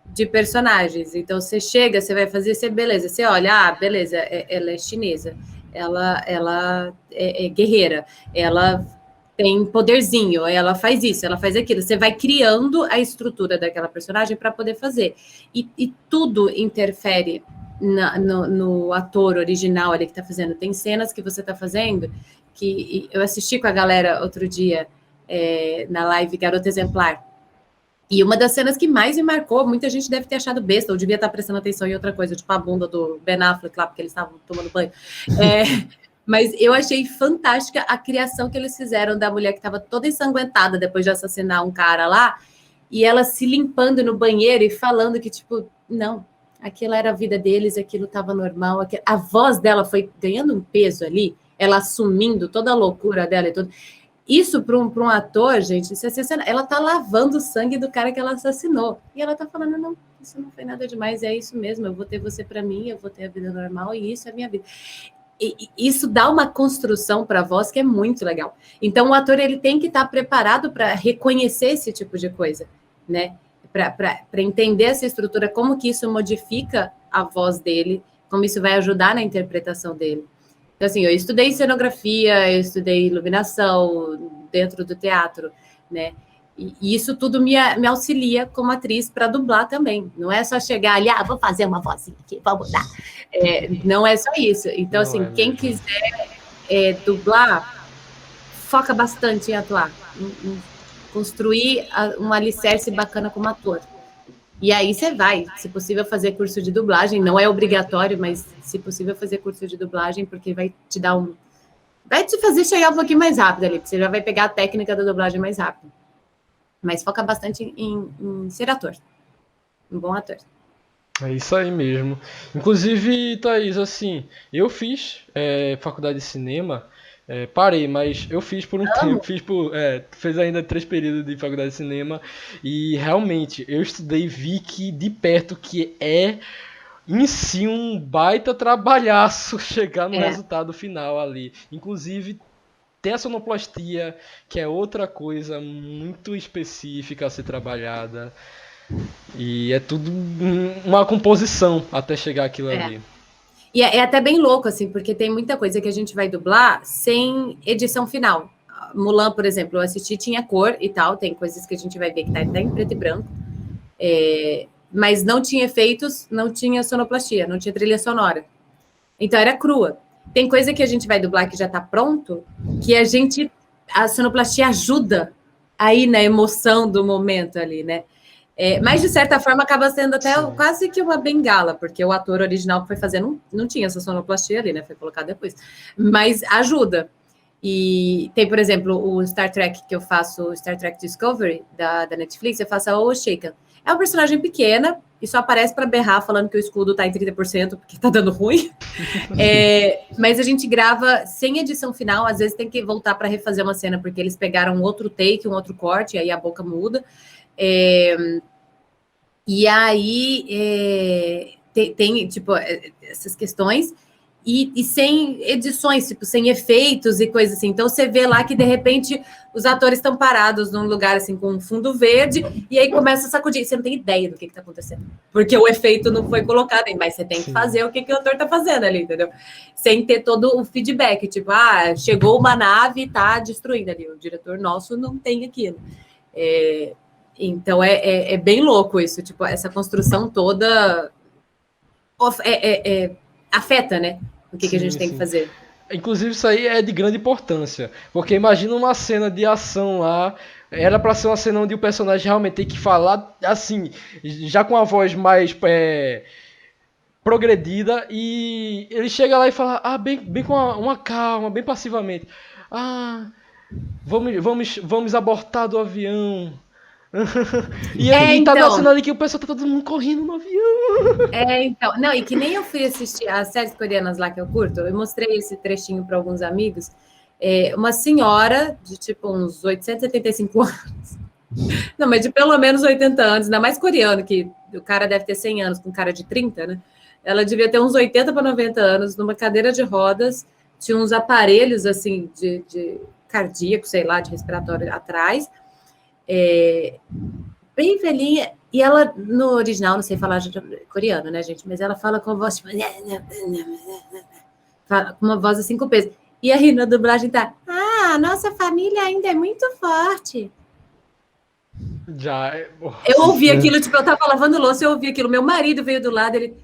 Speaker 2: de personagens. Então, você chega, você vai fazer, beleza, você olha, beleza, ela é chinesa, ela é guerreira, ela tem poderzinho, ela faz isso, ela faz aquilo. Você vai criando a estrutura daquela personagem para poder fazer. E tudo interfere no ator original ali que tá fazendo. Tem cenas que você tá fazendo que eu assisti com a galera outro dia na live Garota Exemplar. E uma das cenas que mais me marcou, muita gente deve ter achado besta, ou devia estar prestando atenção em outra coisa, tipo a bunda do Ben Affleck lá, porque eles estavam tomando banho. Mas eu achei fantástica a criação que eles fizeram da mulher que estava toda ensanguentada depois de assassinar um cara lá, e ela se limpando no banheiro e falando que, tipo, não, aquilo era a vida deles, aquilo estava normal. A voz dela foi ganhando um peso ali, ela assumindo toda a loucura dela e tudo. Isso para um ator, gente, ela tá lavando o sangue do cara que ela assassinou. E ela tá falando, não, isso não foi nada demais, é isso mesmo, eu vou ter você para mim, eu vou ter a vida normal e isso é a minha vida. E isso dá uma construção para a voz que é muito legal. Então, o ator ele tem que estar preparado para reconhecer esse tipo de coisa, né? Para entender essa estrutura, como que isso modifica a voz dele, como isso vai ajudar na interpretação dele. Então, assim, eu estudei cenografia, eu estudei iluminação dentro do teatro, né? E isso tudo me auxilia como atriz para dublar também. Não é só chegar ali, vou fazer uma vozinha aqui, vamos dar. Não é só isso. Então, não, assim, quem quiser dublar, foca bastante em atuar, em construir um alicerce bacana como ator. E aí você vai, se possível, fazer curso de dublagem. Não é obrigatório, mas se possível, fazer curso de dublagem, porque vai te dar vai te fazer chegar um pouquinho mais rápido ali, porque você já vai pegar a técnica da dublagem mais rápido. Mas foca bastante em ser ator. Um bom ator.
Speaker 1: É isso aí mesmo. Inclusive, Thaís, assim, eu fiz faculdade de cinema, parei, mas eu fiz por um tempo, fez ainda 3 períodos de faculdade de cinema, e realmente, eu estudei e vi que de perto que é em si um baita trabalhaço chegar no resultado final ali. Inclusive, tem a sonoplastia, que é outra coisa muito específica a ser trabalhada. E é tudo uma composição até chegar aquilo ali.
Speaker 2: E é até bem louco, assim, porque tem muita coisa que a gente vai dublar sem edição final. Mulan, por exemplo, eu assisti, tinha cor e tal, tem coisas que a gente vai ver que tá em preto e branco. Mas não tinha efeitos, não tinha sonoplastia, não tinha trilha sonora. Então era crua. Tem coisa que a gente vai dublar que já tá pronto, que a sonoplastia ajuda aí na emoção do momento ali, né? Mas, de certa forma, acaba sendo até quase que uma bengala, porque o ator original que foi fazer não tinha essa sonoplastia ali, né? Foi colocado depois. Mas ajuda. E tem, por exemplo, o Star Trek que eu faço, o Star Trek Discovery, da Netflix, eu faço a Oshika. É uma personagem pequena e só aparece para berrar falando que o escudo tá em 30% porque tá dando ruim. Mas a gente grava sem edição final, às vezes tem que voltar para refazer uma cena, porque eles pegaram um outro take, um outro corte, e aí a boca muda. E aí tem tipo, essas questões e sem edições, tipo, sem efeitos e coisas assim. Então você vê lá que de repente os atores estão parados num lugar assim com um fundo verde e aí começa a sacudir. Você não tem ideia do que está acontecendo, porque o efeito não foi colocado, mas você tem que fazer o que o ator está fazendo ali, entendeu? Sem ter todo o feedback, tipo, chegou uma nave e está destruindo ali. O diretor nosso não tem aquilo. Então é bem louco isso, tipo, essa construção toda afeta, né? O que a gente tem que fazer.
Speaker 1: Inclusive, isso aí é de grande importância, porque imagina uma cena de ação lá, era pra ser uma cena onde o personagem realmente tem que falar assim, já com a voz mais progredida, e ele chega lá e fala, bem com uma calma, bem passivamente, vamos abortar do avião. E tá na cena ali que o pessoal tá todo mundo correndo no avião.
Speaker 2: Então. Não, e que nem eu fui assistir as séries coreanas lá que eu curto, eu mostrei esse trechinho para alguns amigos. Uma senhora de tipo uns 875 anos. Não, mas de pelo menos 80 anos, ainda mais coreano, que o cara deve ter 100 anos com cara de 30, né? Ela devia ter uns 80 para 90 anos, numa cadeira de rodas, tinha uns aparelhos assim de cardíaco, sei lá, de respiratório atrás. Bem velhinha, e ela no original, não sei falar coreano, né, gente, mas ela fala com a voz tipo, fala com uma voz assim com peso, e aí na dublagem tá, a nossa família ainda é muito forte. Eu ouvi aquilo, tipo, eu tava lavando louça, eu ouvi aquilo, meu marido veio do lado, ele,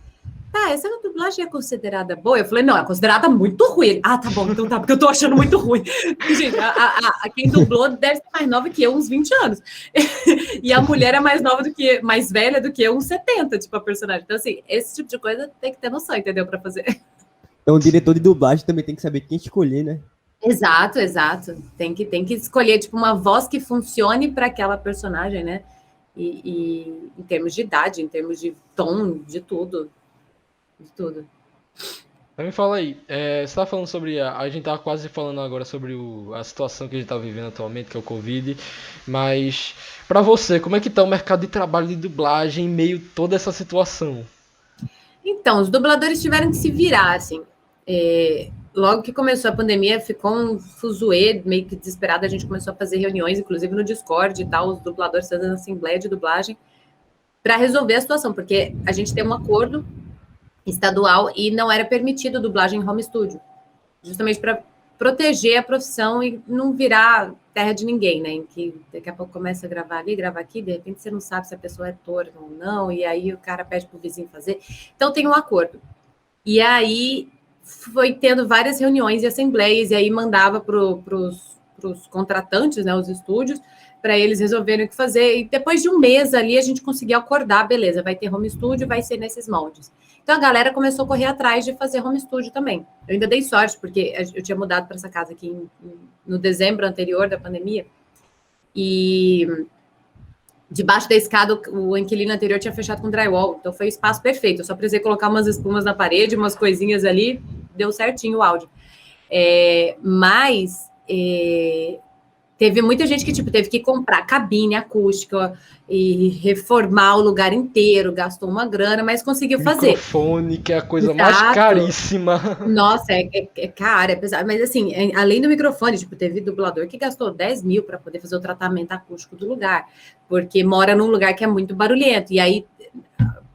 Speaker 2: tá, essa dublagem é considerada boa? Eu falei, não, é considerada muito ruim. Ah, tá bom, então tá, porque eu tô achando muito ruim. Gente, quem dublou deve ser mais nova que eu, uns 20 anos. E a mulher é mais velha do que eu, uns 70, tipo, a personagem. Então, assim, esse tipo de coisa tem que ter noção, entendeu? Pra fazer.
Speaker 3: Então o diretor de dublagem também tem que saber quem escolher, né?
Speaker 2: Exato, exato. Tem que escolher, tipo, uma voz que funcione para aquela personagem, né? E em termos de idade, em termos de tom, de tudo. De tudo.
Speaker 1: Então me fala aí, você tá falando sobre, a gente tá quase falando agora sobre a situação que a gente tá vivendo atualmente, que é o Covid, mas pra você, como é que tá o mercado de trabalho de dublagem em meio a toda essa situação?
Speaker 2: Então, os dubladores tiveram que se virar, assim. Logo que começou a pandemia, ficou um fuzuê, meio que desesperado, a gente começou a fazer reuniões, inclusive no Discord e tal, os dubladores fazendo assembleia de dublagem, para resolver a situação, porque a gente tem um acordo estadual e não era permitido dublagem em home studio, justamente para proteger a profissão e não virar terra de ninguém, né? Em que daqui a pouco começa a gravar ali, gravar aqui, de repente você não sabe se a pessoa é torta ou não, e aí o cara pede pro vizinho fazer. Então tem um acordo. E aí foi tendo várias reuniões e assembleias, e aí mandava para os contratantes, né, os estúdios, para eles resolverem o que fazer. E depois de um mês ali, a gente conseguiu acordar, beleza, vai ter home studio, vai ser nesses moldes. Então a galera começou a correr atrás de fazer home studio também. Eu ainda dei sorte, porque eu tinha mudado para essa casa aqui no dezembro anterior da pandemia, e debaixo da escada o inquilino anterior tinha fechado com drywall, então foi o espaço perfeito. Eu só precisei colocar umas espumas na parede, umas coisinhas ali, deu certinho o áudio. Mas teve muita gente que, tipo, teve que comprar cabine acústica e reformar o lugar inteiro, gastou uma grana, mas conseguiu fazer.
Speaker 1: Microfone, que é a coisa mais caríssima.
Speaker 2: Nossa, é caro, é pesado. Mas, assim, além do microfone, tipo, teve dublador que gastou 10 mil para poder fazer o tratamento acústico do lugar, porque mora num lugar que é muito barulhento. E aí,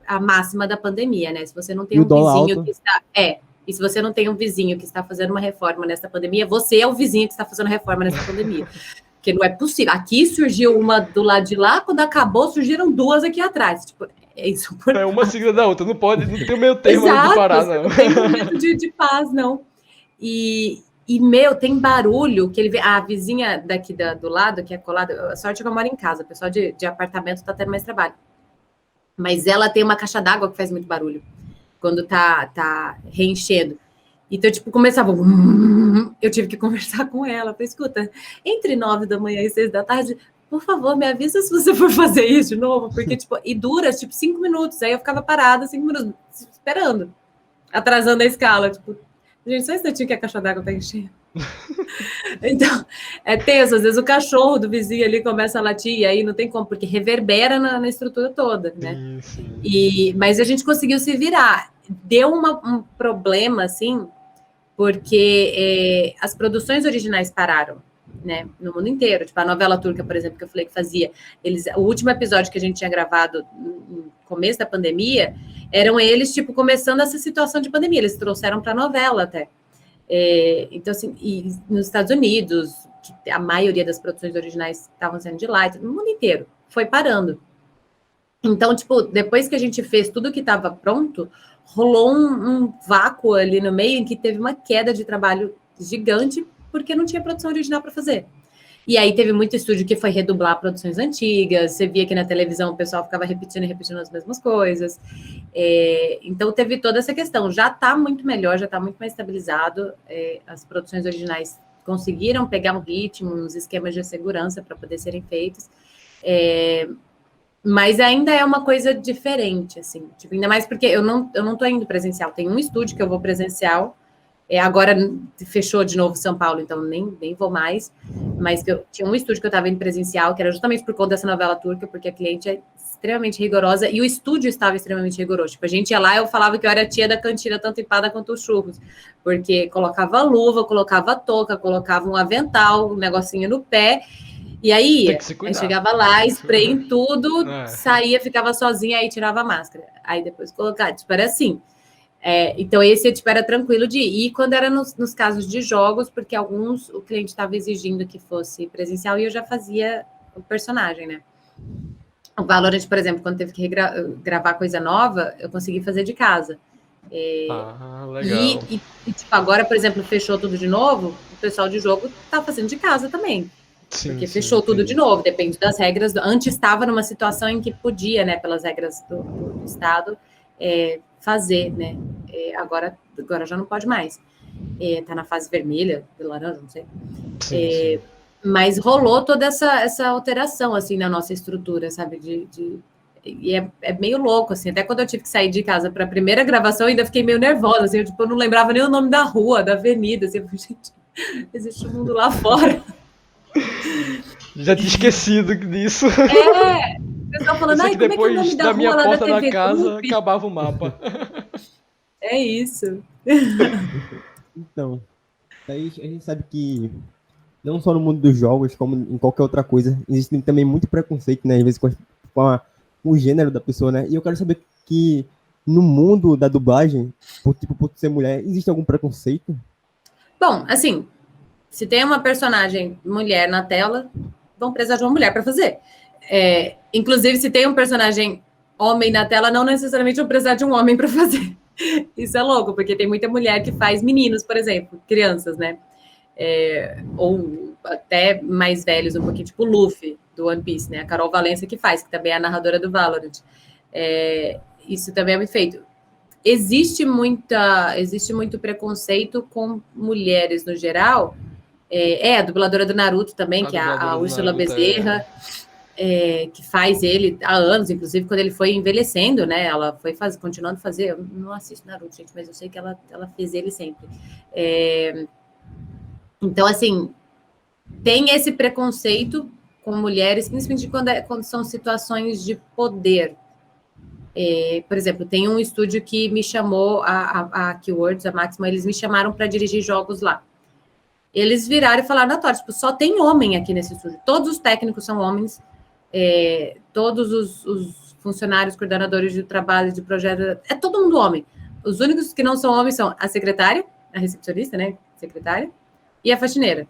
Speaker 2: a máxima da pandemia, né? Se você não tem um vizinho que está... E se você não tem um vizinho que está fazendo uma reforma nessa pandemia, você é o vizinho que está fazendo reforma nessa pandemia. Porque não é possível. Aqui surgiu uma do lado de lá, quando acabou, surgiram duas aqui atrás. Tipo, é isso.
Speaker 1: É uma seguida da outra, não tem o meio termo de parar, não.
Speaker 2: Não tem momento de paz, não. E, tem barulho, que a vizinha daqui do lado, que é colada, a sorte é que eu moro em casa, o pessoal de apartamento está tendo mais trabalho. Mas ela tem uma caixa d'água que faz muito barulho quando tá reenchendo. Então, tipo, começava... Eu tive que conversar com ela. Falei, escuta, entre 9 da manhã e 6 da tarde, por favor, me avisa se você for fazer isso de novo. Porque, tipo, e dura, tipo, 5 minutos. Aí eu ficava parada 5 minutos, esperando. Atrasando a escala. Tipo, gente, só um instantinho que a caixa d'água tá enchendo. Então, é tenso. Às vezes o cachorro do vizinho ali começa a latir, e aí não tem como, porque reverbera na estrutura toda, né? Sim. Mas a gente conseguiu se virar. Deu um problema, assim, porque as produções originais pararam, né? No mundo inteiro. Tipo, a novela turca, por exemplo, que eu falei que fazia. O último episódio que a gente tinha gravado no começo da pandemia, eram eles, tipo, começando essa situação de pandemia. Eles trouxeram para a novela até. Então, assim, e nos Estados Unidos, que a maioria das produções originais estavam sendo de lá, no mundo inteiro, foi parando. Então, tipo, depois que a gente fez tudo que estava pronto, rolou um vácuo ali no meio em que teve uma queda de trabalho gigante, porque não tinha produção original para fazer. E aí teve muito estúdio que foi redublar produções antigas, você via que na televisão o pessoal ficava repetindo as mesmas coisas. Então teve toda essa questão. Já está muito melhor, já está muito mais estabilizado. As produções originais conseguiram pegar um ritmo, uns esquemas de segurança para poder serem feitos. Mas ainda é uma coisa diferente, assim. Tipo, ainda mais porque eu não estou indo presencial. Tem um estúdio que eu vou presencial. Agora fechou de novo São Paulo, então nem vou mais. Mas eu tinha um estúdio que eu estava indo presencial, que era justamente por conta dessa novela turca, porque a cliente é extremamente rigorosa e o estúdio estava extremamente rigoroso. Tipo, a gente ia lá, eu falava que eu era a tia da cantina, tanto empada quanto os churros, porque colocava luva, colocava touca, colocava um avental, um negocinho no pé. E aí chegava lá, spray em tudo, saía, ficava sozinha, aí tirava a máscara. Aí depois colocava, tipo, era assim. Então, esse tipo, era tranquilo de ir quando era nos casos de jogos, porque alguns o cliente estava exigindo que fosse presencial e eu já fazia o personagem, né? O Valorant, por exemplo, quando teve que gravar coisa nova, eu consegui fazer de casa.
Speaker 1: Legal.
Speaker 2: Tipo, agora, por exemplo, fechou tudo de novo, o pessoal de jogo tá fazendo de casa também.
Speaker 1: Sim,
Speaker 2: porque fechou tudo de novo, depende das regras. Antes estava numa situação em que podia, né, pelas regras do Estado, fazer, né? Agora já não pode mais. Tá na fase vermelha, de laranja, não sei.
Speaker 1: Sim.
Speaker 2: Mas rolou toda essa alteração, assim, na nossa estrutura, sabe? E é meio louco, assim. Até quando eu tive que sair de casa para a primeira gravação, eu ainda fiquei meio nervosa, assim. Eu não lembrava nem o nome da rua, da avenida, assim. Eu falei, gente, existe um mundo lá fora.
Speaker 1: Já tinha esquecido disso.
Speaker 2: O pessoal falando,
Speaker 1: ai, como é que é o nome da minha porta da casa acabava o mapa.
Speaker 2: É isso.
Speaker 3: Então, aí a gente sabe que não só no mundo dos jogos, como em qualquer outra coisa, existe também muito preconceito, né? Às vezes com o gênero da pessoa, né? E eu quero saber que no mundo da dublagem, por ser mulher, existe algum preconceito?
Speaker 2: Bom, assim, se tem uma personagem mulher na tela, vão precisar de uma mulher para fazer. Inclusive, se tem um personagem homem na tela, não necessariamente vão precisar de um homem para fazer. Isso é louco, porque tem muita mulher que faz meninos, por exemplo, crianças, né? Ou até mais velhos, um pouquinho, tipo o Luffy, do One Piece, né? A Carol Valença que faz, que também é a narradora do Valorant. Isso também é muito feito. Existe muito preconceito com mulheres no geral. A dubladora do Naruto também, que é a Úrsula Bezerra, que faz ele há anos, inclusive quando ele foi envelhecendo, né? Ela foi continuando a fazer. Eu não assisto Naruto, gente, mas eu sei que ela fez ele sempre. Então, assim, tem esse preconceito com mulheres, principalmente quando são situações de poder. Por exemplo, tem um estúdio que me chamou, a Keywords, a Máxima, eles me chamaram para dirigir jogos lá. Eles viraram e falaram, Natália, tipo, só tem homem aqui nesse estúdio. Todos os técnicos são homens, todos os funcionários, coordenadores de trabalho, de projeto, é todo mundo homem. Os únicos que não são homens são a secretária, a recepcionista, né, secretária, e a faxineira.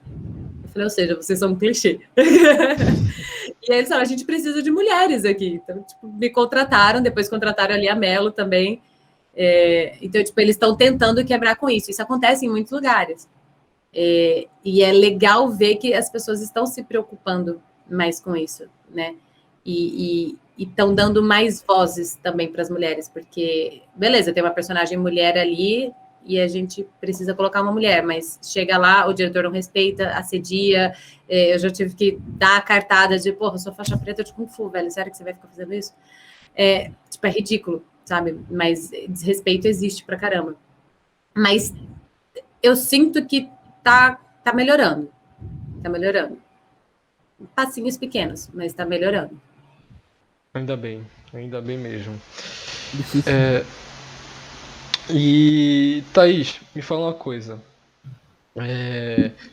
Speaker 2: Eu falei, ou seja, vocês são um clichê. E aí eles falaram, a gente precisa de mulheres aqui. Então, tipo, me contrataram, depois contrataram ali a Melo também. Então, tipo, eles estão tentando quebrar com isso. Isso acontece em muitos lugares. E é legal ver que as pessoas estão se preocupando mais com isso, né? E estão dando mais vozes também para as mulheres, porque, beleza, tem uma personagem mulher ali e a gente precisa colocar uma mulher, mas chega lá, o diretor não respeita, assedia, eu já tive que dar a cartada de, porra, eu sou faixa preta de Kung Fu, velho, sério que você vai ficar fazendo isso? É ridículo, sabe? Mas desrespeito existe pra caramba. Mas eu sinto que tá melhorando. Tá melhorando. Passinhos pequenos, mas tá melhorando.
Speaker 1: Ainda bem mesmo. E, Thaís, me fala uma coisa.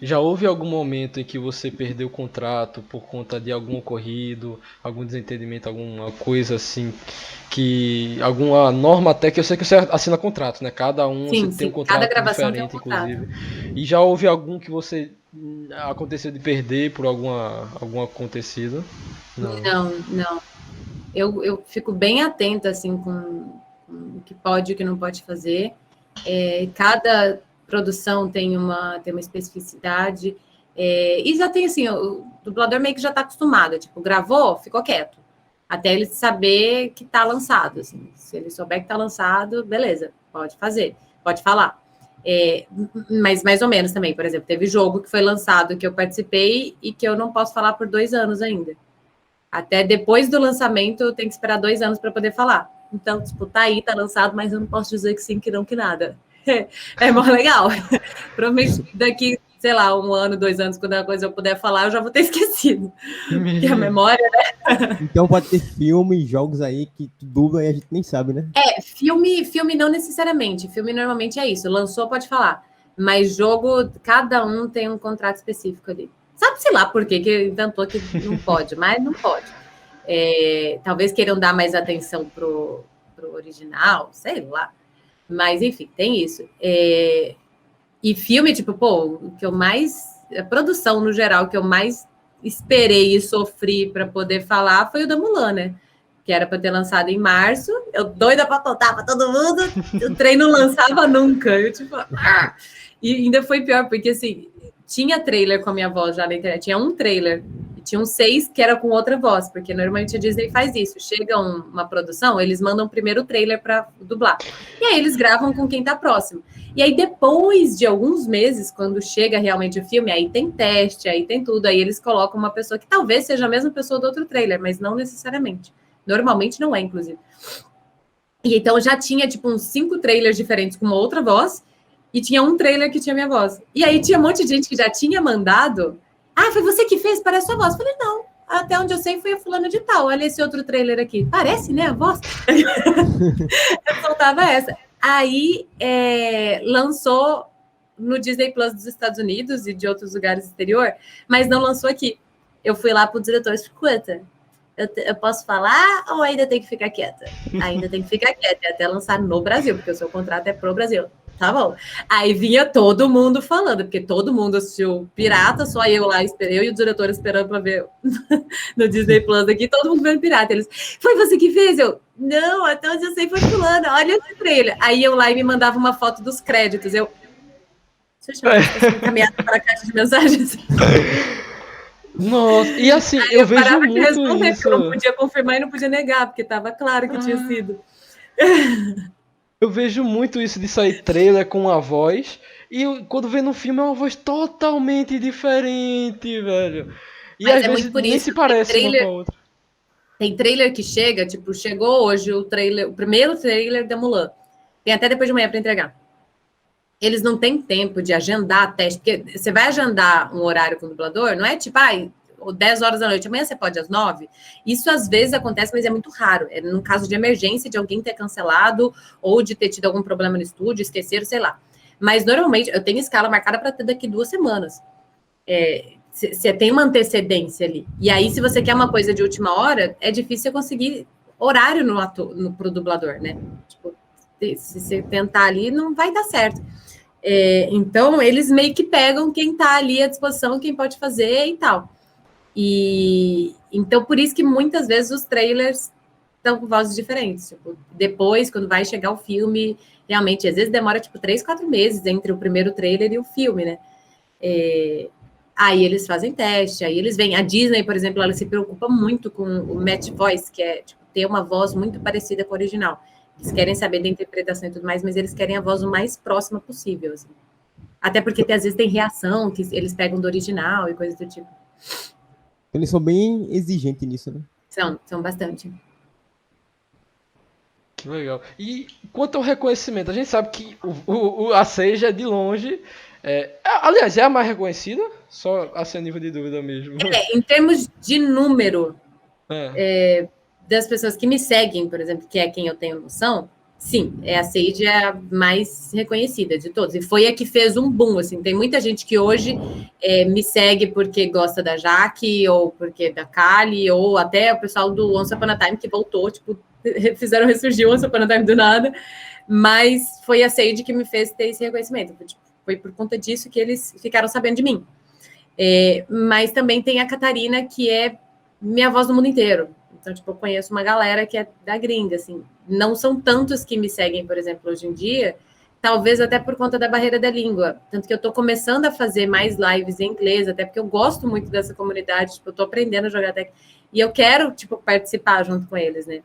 Speaker 1: Já houve algum momento em que você perdeu o contrato por conta de algum ocorrido, algum desentendimento, alguma coisa assim, alguma norma até que eu sei que você assina contrato, né? Cada um
Speaker 2: sim,
Speaker 1: tem um contrato diferente, inclusive. E já houve algum que você aconteceu de perder por algum acontecido?
Speaker 2: Não. Eu fico bem atenta assim com o que pode e o que não pode fazer. Cada produção tem uma especificidade. E já tem assim, o dublador meio que já está acostumado, tipo, gravou, ficou quieto. Até ele saber que está lançado. Assim. Se ele souber que está lançado, beleza, pode fazer, pode falar. Mas mais ou menos também, por exemplo, teve jogo que foi lançado que eu participei e que eu não posso falar por 2 anos ainda. Até depois do lançamento, eu tenho que esperar 2 anos para poder falar. Então, tipo, tá aí, tá lançado, mas eu não posso dizer que sim, que não, que nada. É mó legal. Provavelmente daqui, sei lá, 1 ano, 2 anos, quando a coisa eu puder falar, eu já vou ter esquecido. Porque a memória, né?
Speaker 3: Então pode ter filmes, jogos aí que tu dubla e a gente nem sabe, né?
Speaker 2: Filme não necessariamente. Filme normalmente é isso. Lançou, pode falar. Mas jogo, cada um tem um contrato específico ali. Sabe, sei lá, por que inventou que não pode, mas não pode. Talvez queiram dar mais atenção pro original, sei lá. Mas, enfim, tem isso. E filme, tipo, pô, o que eu mais... A produção, no geral, que eu mais esperei e sofri para poder falar foi o da Mulan, né? que era para ter lançado em março. Eu doida para contar para todo mundo, o trem não lançava nunca. Eu tipo, E ainda foi pior, porque assim, tinha trailer com a minha voz já na internet, tinha um trailer, e tinha uns 6 que era com outra voz, porque normalmente a Disney faz isso, chega uma produção, eles mandam primeiro o trailer para dublar, e aí eles gravam com quem tá próximo. E aí depois de alguns meses, quando chega realmente o filme, aí tem teste, aí tem tudo, aí eles colocam uma pessoa que talvez seja a mesma pessoa do outro trailer, mas não necessariamente. Normalmente não é, inclusive. E então já tinha, tipo, uns 5 trailers diferentes com uma outra voz, e tinha um trailer que tinha minha voz. E aí tinha um monte de gente que já tinha mandado. Ah, foi você que fez? Parece sua voz. Eu falei, não. Até onde eu sei foi a fulana de tal. Olha esse outro trailer aqui. Parece, né, a voz? Eu soltava essa. Aí lançou no Disney Plus dos Estados Unidos e de outros lugares do exterior, mas não lançou aqui. Eu fui lá para o diretor, escuta, eu posso falar ou ainda tem que ficar quieta? Ainda tem que ficar quieta, até lançar no Brasil, porque o seu contrato é pro Brasil. Tá bom. Aí vinha todo mundo falando, porque todo mundo assistiu Pirata, só eu lá, eu e o diretor esperando para ver no Disney Plus aqui, todo mundo vendo Pirata. Eles, foi você que fez? Eu, não, até onde eu sei foi fulano, olha esse trailer. Aí eu lá e me mandava uma foto dos créditos. Eu, deixa eu chamar essa encaminhada para a caixa de mensagens.
Speaker 1: Nossa, e assim,
Speaker 2: aí
Speaker 1: eu vejo muito isso.
Speaker 2: Eu não podia confirmar e não podia negar, porque estava claro que tinha sido.
Speaker 1: Eu vejo muito isso de sair trailer com uma voz e quando vê no filme é uma voz totalmente diferente, velho. E
Speaker 2: mas
Speaker 1: às vezes nem se parece uma com a outra.
Speaker 2: Tem trailer que chega, tipo, chegou hoje o primeiro trailer da Mulan. Tem até depois de manhã para entregar. Eles não têm tempo de agendar teste, porque você vai agendar um horário com o dublador, não é tipo, 10 horas da noite, amanhã você pode às 9. Isso às vezes acontece, mas é muito raro. É num caso de emergência, de alguém ter cancelado ou de ter tido algum problema no estúdio, esqueceram, sei lá. Mas normalmente eu tenho escala marcada para ter daqui 2 semanas. Você tem uma antecedência ali. E aí, se você quer uma coisa de última hora, é difícil você conseguir horário pro dublador, né? Tipo, se você tentar ali, não vai dar certo. Então, eles meio que pegam quem tá ali à disposição, quem pode fazer e tal. E então, por isso que muitas vezes os trailers estão com vozes diferentes. Tipo, depois, quando vai chegar o filme, realmente, às vezes demora, 3, 4 meses entre o primeiro trailer e o filme, né? Aí eles fazem teste, aí eles vêm. A Disney, por exemplo, ela se preocupa muito com o match voice, que é ter uma voz muito parecida com o original. Eles querem saber da interpretação e tudo mais, mas eles querem a voz o mais próxima possível. Assim. Até porque às vezes tem reação, que eles pegam do original e coisas do tipo.
Speaker 3: Eles são bem exigentes nisso, né?
Speaker 2: São bastante.
Speaker 1: Que legal. E quanto ao reconhecimento, a gente sabe que a Sage é de longe. Aliás, é a mais reconhecida? Só assim a nível de dúvida mesmo.
Speaker 2: Em termos de número das pessoas que me seguem, por exemplo, que é quem eu tenho noção, sim, a Sage é a mais reconhecida de todos. E foi a que fez um boom, assim. Tem muita gente que hoje me segue porque gosta da Jaque, ou porque da Kali, ou até o pessoal do Once Upon a Time que voltou, fizeram ressurgir o Once Upon a Time do nada. Mas foi a Sage que me fez ter esse reconhecimento. Foi por conta disso que eles ficaram sabendo de mim. Mas também tem a Catarina, que é minha voz no mundo inteiro. Então, eu conheço uma galera que é da gringa, assim. Não são tantos que me seguem, por exemplo, hoje em dia, talvez até por conta da barreira da língua. Tanto que eu estou começando a fazer mais lives em inglês, até porque eu gosto muito dessa comunidade, eu estou aprendendo a jogar até... E eu quero, participar junto com eles, né?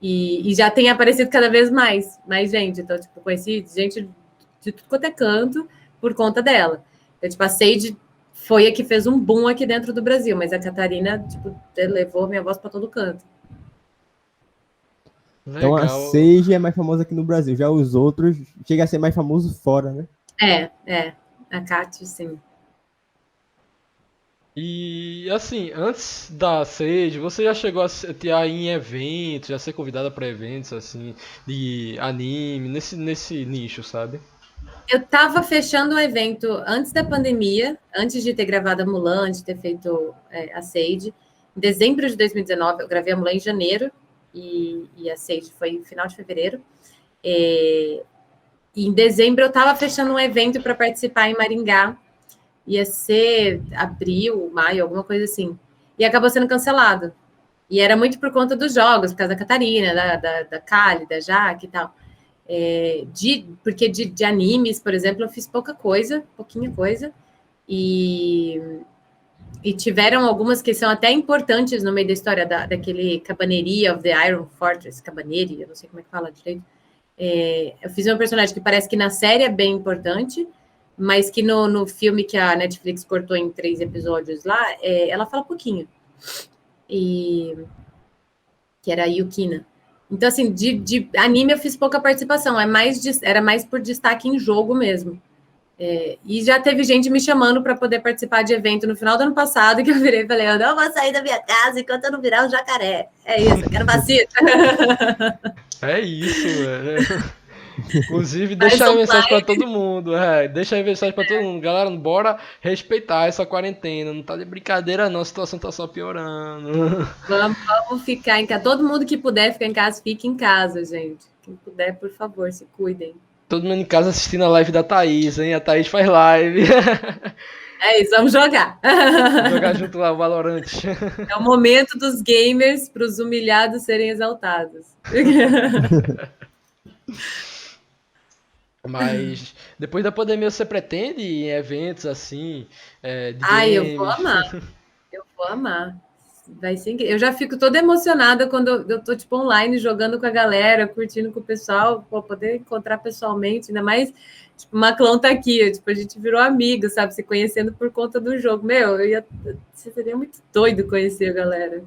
Speaker 2: E já tem aparecido cada vez mais gente. Então, conheci gente de tudo quanto é canto por conta dela. Então, a Sage foi a que fez um boom aqui dentro do Brasil, mas a Catarina, levou minha voz para todo canto.
Speaker 3: Legal. Então a Sage é mais famosa aqui no Brasil, já os outros chega a ser mais famoso fora, né?
Speaker 2: A Kátia, sim.
Speaker 1: E assim, antes da Sage, você já chegou a ir em eventos, já ser convidada para eventos assim de anime, nesse nicho, sabe?
Speaker 2: Eu estava fechando um evento antes da pandemia, antes de ter gravado a Mulan, antes de ter feito a Sage. Em dezembro de 2019, eu gravei a Mulan em janeiro e a Sage foi no final de fevereiro. E em dezembro eu estava fechando um evento para participar em Maringá. Ia ser abril, maio, alguma coisa assim. E acabou sendo cancelado. E era muito por conta dos jogos, por causa da Catarina, da Kali, da Jaque e tal. Porque de animes, por exemplo, eu fiz pouquinha coisa. E tiveram algumas que são até importantes no meio da história daquele Cabaneri of the Iron Fortress, Cabaneri, eu não sei como é que fala direito. Eu fiz um personagem que parece que na série é bem importante, mas que no filme que a Netflix cortou em 3 episódios lá, ela fala pouquinho. Que era a Yukina. Então, assim, de anime eu fiz pouca participação, era mais por destaque em jogo mesmo. E já teve gente me chamando para poder participar de evento no final do ano passado, que eu virei e falei, eu não vou sair da minha casa enquanto eu não virar um jacaré. É isso, eu quero vacina.
Speaker 1: É isso, velho. Inclusive, deixa aí mensagem pra todo mundo. Deixa aí mensagem pra todo mundo. Galera, bora respeitar essa quarentena. Não tá de brincadeira, não. A situação tá só piorando.
Speaker 2: Vamos ficar em casa. Todo mundo que puder ficar em casa, fique em casa, gente. Quem puder, por favor, se cuidem.
Speaker 1: Todo mundo em casa assistindo a live da Thaís, hein? A Thaís faz live.
Speaker 2: É isso, vamos jogar.
Speaker 1: Vamos jogar junto lá o Valorant.
Speaker 2: É o momento dos gamers para os humilhados serem exaltados.
Speaker 1: Mas depois da pandemia você pretende ir em eventos assim, de
Speaker 2: eu vou amar. Eu vou amar. Vai ser incrível. Eu já fico toda emocionada quando eu tô tipo online jogando com a galera, curtindo com o pessoal, poder encontrar pessoalmente, ainda mais tipo, o Maclão tá aqui, tipo, a gente virou amigo, sabe, se conhecendo por conta do jogo. Você seria muito doido conhecer a galera.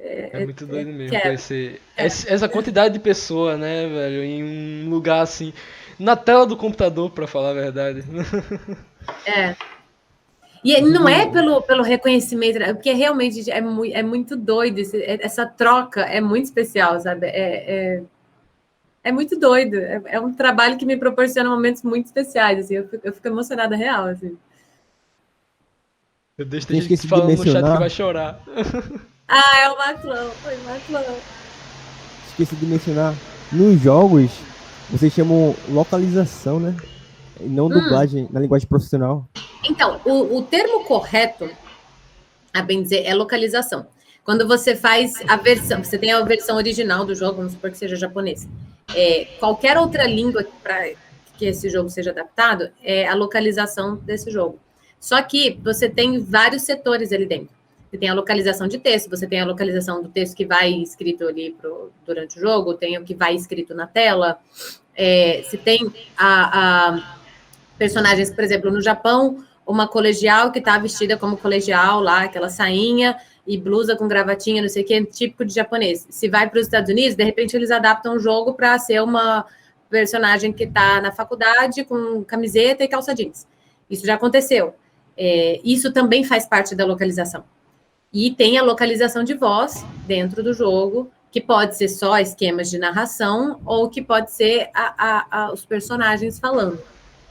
Speaker 1: É muito doido mesmo conhecer essa quantidade de pessoa, né, velho, em um lugar assim, na tela do computador, pra falar a verdade.
Speaker 2: E não é pelo reconhecimento, porque realmente é muito doido, essa troca é muito especial, sabe? É muito doido, é um trabalho que me proporciona momentos muito especiais, assim, eu fico emocionada real, assim.
Speaker 1: Eu deixo de gente falando no chat que vai chorar.
Speaker 2: É o Maclão, foi o Maclão.
Speaker 3: Esqueci de mencionar, nos jogos, vocês chamam localização, né? E não dublagem na linguagem profissional.
Speaker 2: Então, o termo correto, a bem dizer, é localização. Quando você faz a versão, você tem a versão original do jogo, vamos supor que seja japonês. Qualquer outra língua para que esse jogo seja adaptado é a localização desse jogo. Só que você tem vários setores ali dentro. Você tem a localização de texto, você tem a localização do texto que vai escrito ali durante o jogo, tem o que vai escrito na tela. Você tem personagens, por exemplo, no Japão, uma colegial que está vestida como colegial lá, aquela sainha e blusa com gravatinha, não sei o que, típico de japonês. Se vai para os Estados Unidos, de repente eles adaptam o jogo para ser uma personagem que está na faculdade com camiseta e calça jeans. Isso já aconteceu. Isso também faz parte da localização. E tem a localização de voz dentro do jogo, que pode ser só esquemas de narração ou que pode ser os personagens falando.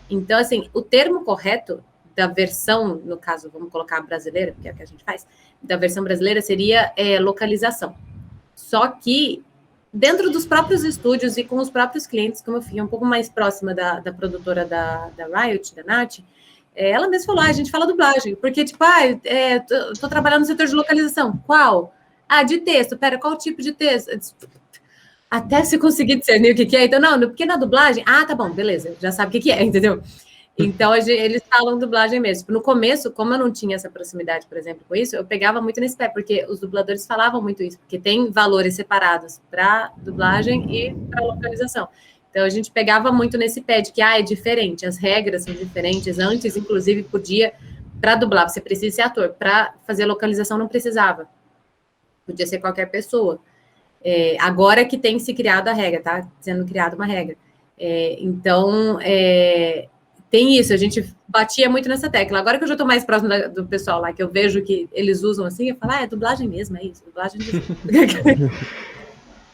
Speaker 2: Então, assim, o termo correto da versão, no caso, vamos colocar brasileira, porque é o que a gente faz, da versão brasileira seria localização. Só que dentro dos próprios estúdios e com os próprios clientes, como eu fui um pouco mais próxima da produtora da Riot, da Nath, ela mesma falou, a gente fala dublagem, porque tipo, tô trabalhando no setor de localização. Qual? De texto. Pera, qual tipo de texto? Até se conseguir discernir o que é. Então, não, porque na dublagem... tá bom, beleza, já sabe o que é, entendeu? Então, eles falam dublagem mesmo. No começo, como eu não tinha essa proximidade, por exemplo, com isso, eu pegava muito nesse pé, porque os dubladores falavam muito isso, porque tem valores separados para dublagem e para localização. Então, a gente pegava muito nesse pé de que, é diferente, as regras são diferentes. Antes, inclusive, podia, para dublar, você precisa ser ator. Para fazer localização, não precisava. Podia ser qualquer pessoa. Agora que tem se criado a regra, tá? Sendo criada uma regra. Então, tem isso, a gente batia muito nessa tecla. Agora que eu já estou mais próximo do pessoal lá, que eu vejo que eles usam assim, eu falo, é dublagem mesmo, é isso, dublagem mesmo.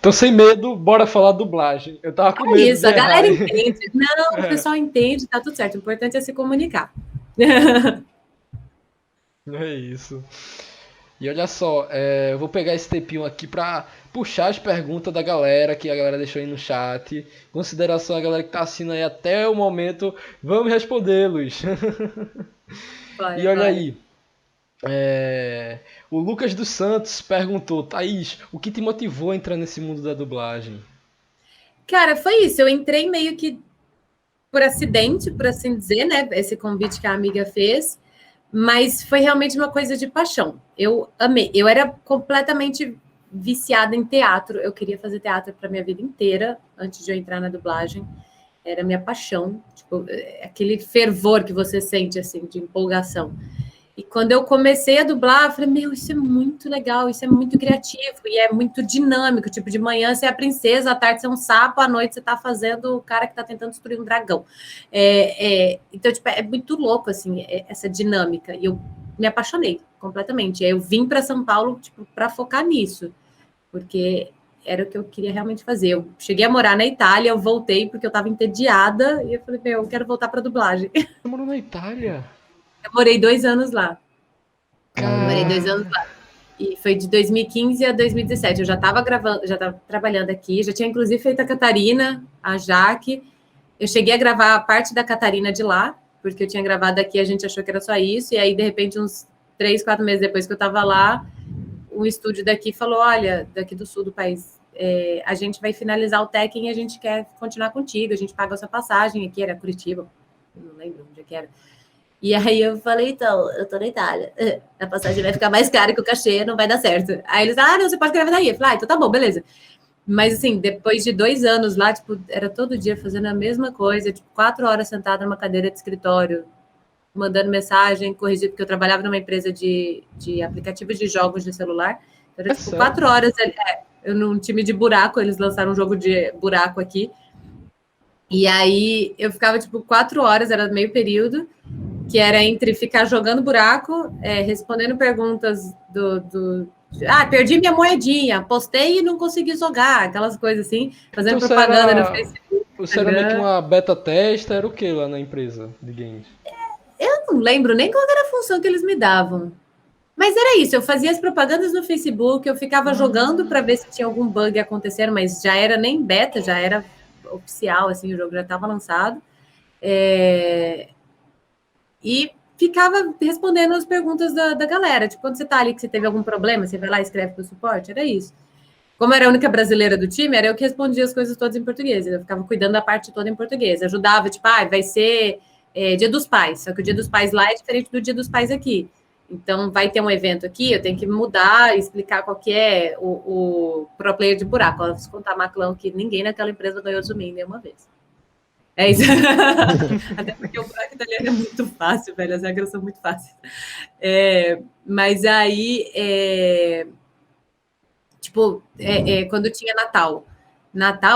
Speaker 1: Tô sem medo, bora falar dublagem. Eu tava com medo.
Speaker 2: Isso, a galera entende. Não, o pessoal entende, tá tudo certo. O importante é se comunicar.
Speaker 1: É isso. E olha só, eu vou pegar esse tempinho aqui pra puxar as perguntas da galera, que a galera deixou aí no chat. Consideração a galera que tá assistindo aí até o momento. Vamos responder, Luiz. E olha aí. O Lucas dos Santos perguntou, Thaís, o que te motivou a entrar nesse mundo da dublagem?
Speaker 2: Cara, foi isso. Eu entrei meio que por acidente, por assim dizer, né? Esse convite que a amiga fez. Mas foi realmente uma coisa de paixão. Eu amei. Eu era completamente viciada em teatro. Eu queria fazer teatro para minha vida inteira, antes de eu entrar na dublagem. Era minha paixão. Tipo, aquele fervor que você sente, assim, de empolgação. E quando eu comecei a dublar, eu falei, meu, isso é muito legal, isso é muito criativo e é muito dinâmico. Tipo, de manhã você é a princesa, à tarde você é um sapo, à noite você tá fazendo o cara que tá tentando destruir um dragão. Então, tipo, é muito louco, assim, essa dinâmica. E eu me apaixonei completamente. E aí eu vim para São Paulo, tipo, para focar nisso, porque era o que eu queria realmente fazer. Eu cheguei a morar na Itália, eu voltei porque eu tava entediada e eu falei, meu, eu quero voltar para dublagem.
Speaker 1: Você morou na Itália?
Speaker 2: Eu morei 2 anos lá.
Speaker 1: Cara...
Speaker 2: Morei 2 anos lá. E foi de 2015 a 2017. Eu já estava gravando, já estava trabalhando aqui, já tinha inclusive feito a Catarina, a Jaque. Eu cheguei a gravar a parte da Catarina de lá, porque eu tinha gravado aqui, a gente achou que era só isso, e aí, de repente, uns 3, 4 meses depois que eu estava lá, o estúdio daqui falou, olha, daqui do sul do país, a gente vai finalizar o técnico e a gente quer continuar contigo, a gente paga a sua passagem aqui, era Curitiba, não lembro onde é que era. E aí eu falei, então, eu tô na Itália, a passagem vai ficar mais cara que o cachê, não vai dar certo. Aí eles, não, você pode gravar daí. Eu falei, então tá bom, beleza. Mas assim, depois de 2 anos lá, tipo, era todo dia fazendo a mesma coisa, tipo, 4 horas sentada numa cadeira de escritório, mandando mensagem, corrigindo, porque eu trabalhava numa empresa de aplicativos de jogos de celular. Então, era tipo, 4 horas, eu num time de buraco, eles lançaram um jogo de buraco aqui. E aí eu ficava, tipo, 4 horas, era meio período, que era entre ficar jogando buraco, respondendo perguntas perdi minha moedinha, postei e não consegui jogar, aquelas coisas assim, fazendo então, propaganda no Facebook.
Speaker 1: Você era meio que uma beta testa, era o que lá na empresa de games?
Speaker 2: Eu não lembro nem qual era a função que eles me davam. Mas era isso, eu fazia as propagandas no Facebook, eu ficava jogando para ver se tinha algum bug acontecendo, mas já era nem beta, já era oficial, assim, o jogo já estava lançado. E ficava respondendo as perguntas da galera. Tipo, quando você tá ali que você teve algum problema, você vai lá e escreve pro suporte, era isso. Como eu era a única brasileira do time, era eu que respondia as coisas todas em português. Eu ficava cuidando da parte toda em português. Ajudava, tipo, vai ser Dia dos Pais. Só que o Dia dos Pais lá é diferente do Dia dos Pais aqui. Então, vai ter um evento aqui, eu tenho que mudar, explicar qual que é o pro player de buraco. Eu vou contar, Maclão, que ninguém naquela empresa ganhou de mim nenhuma vez. É isso. Até porque o buraco italiano é muito fácil, velho. As regras são muito fáceis. Mas aí, quando tinha Natal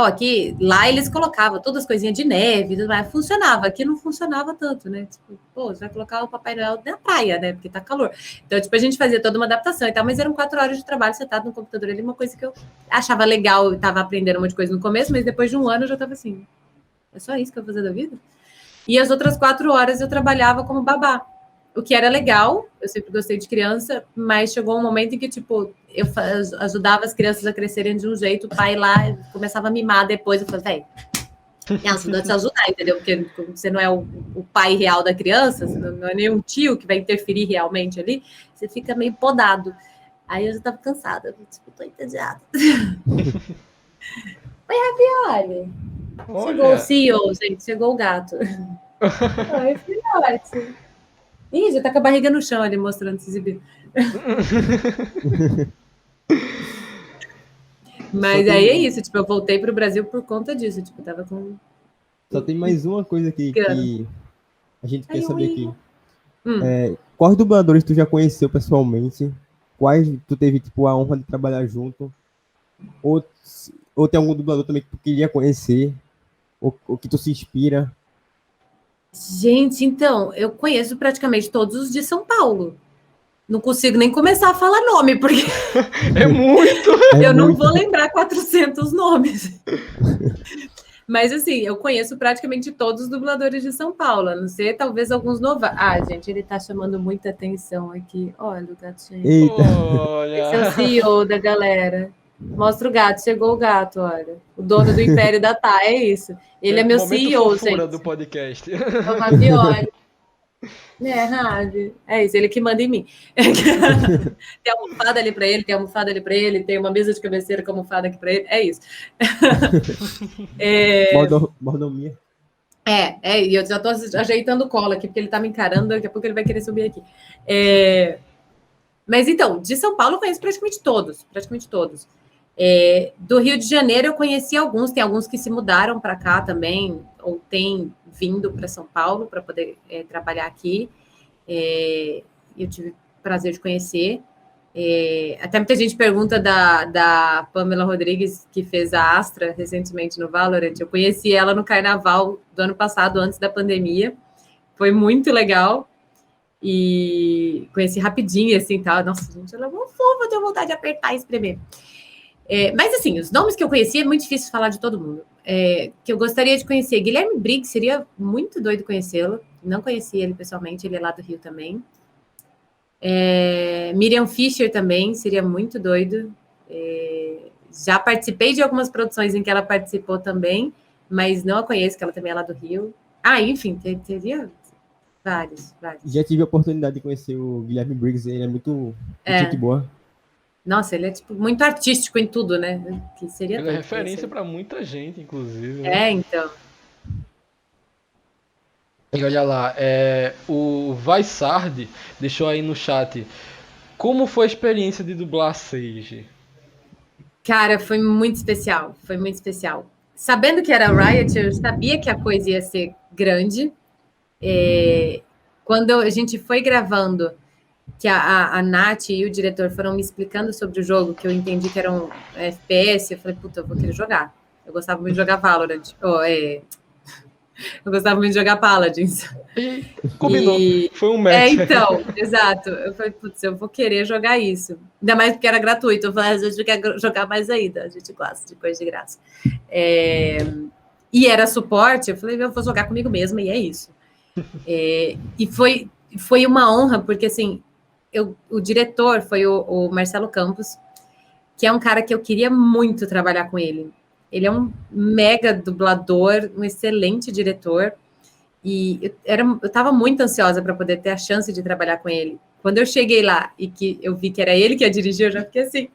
Speaker 2: aqui, lá eles colocavam todas as coisinhas de neve, tudo mais. Funcionava. Aqui não funcionava tanto, né? Tipo, você vai colocar o Papai Noel na praia, né? Porque tá calor. Então, tipo, a gente fazia toda uma adaptação e tal, mas eram 4 horas de trabalho sentado no computador ali, uma coisa que eu achava legal, eu tava aprendendo um monte de coisa no começo, mas depois de um ano eu já tava assim, é só isso que eu vou fazer da vida? E as outras 4 horas eu trabalhava como babá. O que era legal, eu sempre gostei de criança, mas chegou um momento em que, tipo, eu ajudava as crianças a crescerem de um jeito, o pai lá começava a mimar depois, eu falei, criança, não te ajudar, entendeu? Porque você não é o pai real da criança, você não é nem um tio que vai interferir realmente ali, você fica meio podado. Aí eu já tava cansada, tipo, tô entediada. Oi, Ravioli. Chegou o CEO, gente, chegou o gato. Oi, filhote. Ih, já tá com a barriga no chão ali, mostrando se exibir. Mas aí é isso, tipo, eu voltei pro Brasil por conta disso, tipo, tava com...
Speaker 3: Só tem mais uma coisa aqui que a gente quer saber aqui. Quais dubladores tu já conheceu pessoalmente? Quais tu teve, tipo, a honra de trabalhar junto? Ou tem algum dublador também que tu queria conhecer? Ou que tu se inspira?
Speaker 2: Gente, então, eu conheço praticamente todos os de São Paulo. Não consigo nem começar a falar nome, porque...
Speaker 1: É muito!
Speaker 2: Eu não vou lembrar 400 nomes. Mas, assim, eu conheço praticamente todos os dubladores de São Paulo, a não ser talvez alguns novos. Ah, gente, ele tá chamando muita atenção aqui. Olha o gatinho.
Speaker 3: Eita!
Speaker 1: Olha.
Speaker 2: Esse é o CEO da galera. Mostra o gato, chegou o gato, olha. O dono do Império da Tá, é isso. Ele é meu CEO, gente.
Speaker 1: Do podcast.
Speaker 2: É o Ravioli. É isso, ele que manda em mim. Tem almofada ali para ele, tem almofada ali para ele, tem uma mesa de cabeceira com almofada aqui para ele, é isso.
Speaker 3: Mordomia.
Speaker 2: E eu já estou ajeitando o colo aqui, porque ele está me encarando, daqui a pouco ele vai querer subir aqui. Mas então, de São Paulo eu conheço praticamente todos. Do Rio de Janeiro eu conheci alguns, tem alguns que se mudaram para cá também, ou têm vindo para São Paulo para poder trabalhar aqui. Eu tive o prazer de conhecer. Até muita gente pergunta da Pamela Rodrigues, que fez a Astra recentemente no Valorant. Eu conheci ela no carnaval do ano passado, antes da pandemia. Foi muito legal. E conheci rapidinho, assim, tal. Nossa, gente, ela é uma fofa, eu tenho vontade de apertar e espremer. Mas, assim, os nomes que eu conheci é muito difícil falar de todo mundo. Que eu gostaria de conhecer. Guilherme Briggs, seria muito doido conhecê-lo. Não conheci ele pessoalmente, ele é lá do Rio também. Miriam Fischer também, seria muito doido. Já participei de algumas produções em que ela participou também, mas não a conheço, que ela também é lá do Rio. Enfim, teria vários.
Speaker 3: Já tive a oportunidade de conhecer o Guilherme Briggs, ele é muito gente boa.
Speaker 2: Nossa, ele é tipo, muito artístico em tudo, né? Que seria
Speaker 1: ele é referência para muita gente, inclusive.
Speaker 2: Né? Então.
Speaker 1: E olha lá, o Vaisard deixou aí no chat. Como foi a experiência de dublar Sage?
Speaker 2: Cara, foi muito especial. Sabendo que era Riot, eu sabia que a coisa ia ser grande. Quando a gente foi gravando, que a Nath e o diretor foram me explicando sobre o jogo, que eu entendi que era um FPS, eu falei, puta, eu vou querer jogar. Eu gostava muito de jogar Valorant. Eu gostava muito de jogar Paladins.
Speaker 1: Combinou, foi um match.
Speaker 2: Então, exato. Eu falei, putz, eu vou querer jogar isso. Ainda mais porque era gratuito. Eu falei, a gente quer jogar mais ainda. A gente gosta de coisa de graça. E era suporte. Eu falei, eu vou jogar comigo mesma e é isso. E foi uma honra, porque assim, o diretor foi o Marcelo Campos, que é um cara que eu queria muito trabalhar com ele. Ele é um mega dublador, um excelente diretor. E eu estava muito ansiosa para poder ter a chance de trabalhar com ele. Quando eu cheguei lá e que eu vi que era ele que ia dirigir, eu já fiquei assim.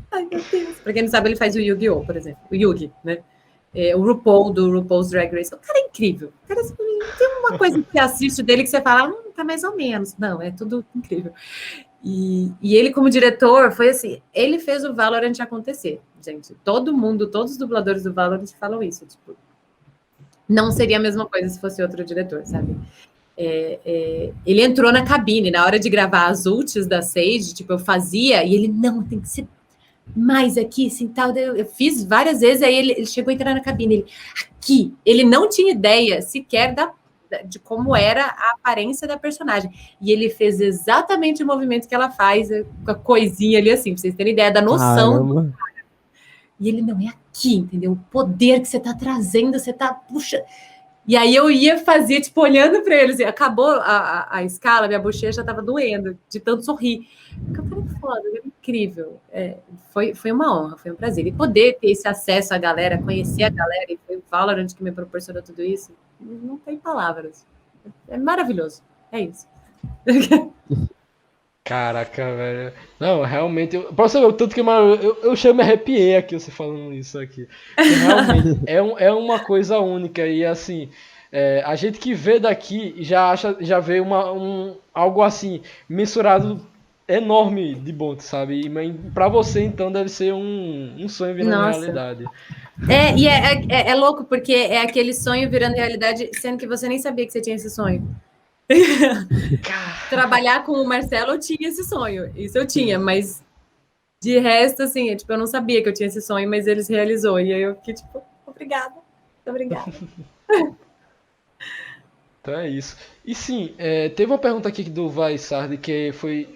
Speaker 2: Ai, meu Deus. Para quem não sabe, ele faz o Yu-Gi-Oh!, por exemplo. O Yugi, né? O RuPaul, do RuPaul's Drag Race. O cara é incrível. O cara, assim, tem uma coisa que você assiste dele que você fala, tá mais ou menos. Não, é tudo incrível. E ele, como diretor, foi assim, ele fez o Valorant acontecer, gente. Todos os dubladores do Valorant falam isso, tipo, não seria a mesma coisa se fosse outro diretor, sabe? Ele entrou na cabine, na hora de gravar as ults da Sage, tipo, eu fazia, e ele, não, tem que ser mais aqui, assim, tal. Eu fiz várias vezes, aí ele chegou a entrar na cabine, ele, aqui, ele não tinha ideia sequer de como era a aparência da personagem. E ele fez exatamente o movimento que ela faz, com a coisinha ali, assim, pra vocês terem ideia da noção do cara. E ele, não, é aqui, entendeu? O poder que você tá trazendo, você tá, puxa. E aí eu ia fazer, tipo, olhando para ele, assim, acabou a escala, minha bochecha tava doendo, de tanto sorrir. Eu falei, foda, é incrível. Foi uma honra, foi um prazer. E poder ter esse acesso à galera, conhecer a galera, e foi o Valorant que me proporcionou tudo isso, não tem palavras. É maravilhoso. É isso.
Speaker 1: Caraca, velho. Não, realmente. Pra você ver o tanto que eu chamo me arrepiei aqui, você falando isso aqui. Realmente, é uma coisa única. E assim, a gente que vê daqui já vê algo assim, mensurado enorme de bom, sabe? E pra você, então, deve ser um sonho virando realidade.
Speaker 2: E é louco, porque é aquele sonho virando realidade, sendo que você nem sabia que você tinha esse sonho. Trabalhar com o Marcelo, eu tinha esse sonho. Isso eu tinha, mas de resto, assim, eu não sabia que eu tinha esse sonho, mas eles realizou. E aí eu fiquei tipo, obrigada.
Speaker 1: Então é isso. E sim, teve uma pergunta aqui do Vaisard, que foi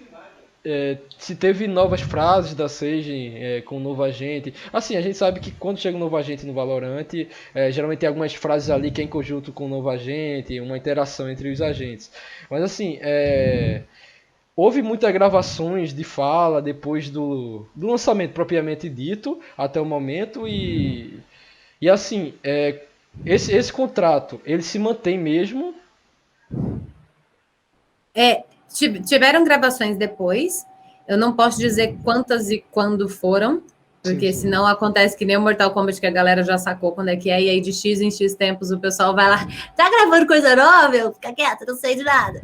Speaker 1: se teve novas frases da Sage com o novo agente. Assim, a gente sabe que quando chega um novo agente no Valorant, geralmente tem algumas frases ali que é em conjunto com o novo agente, uma interação entre os agentes. Mas assim, houve muitas gravações de fala depois do lançamento propriamente dito, até o momento, e assim, esse contrato, ele se mantém mesmo?
Speaker 2: Tiveram gravações depois. Eu não posso dizer quantas e quando foram, porque senão acontece que nem o Mortal Kombat, que a galera já sacou quando é que é, e aí de X em X tempos o pessoal vai lá, tá gravando coisa nova? Fica quieto, não sei de nada.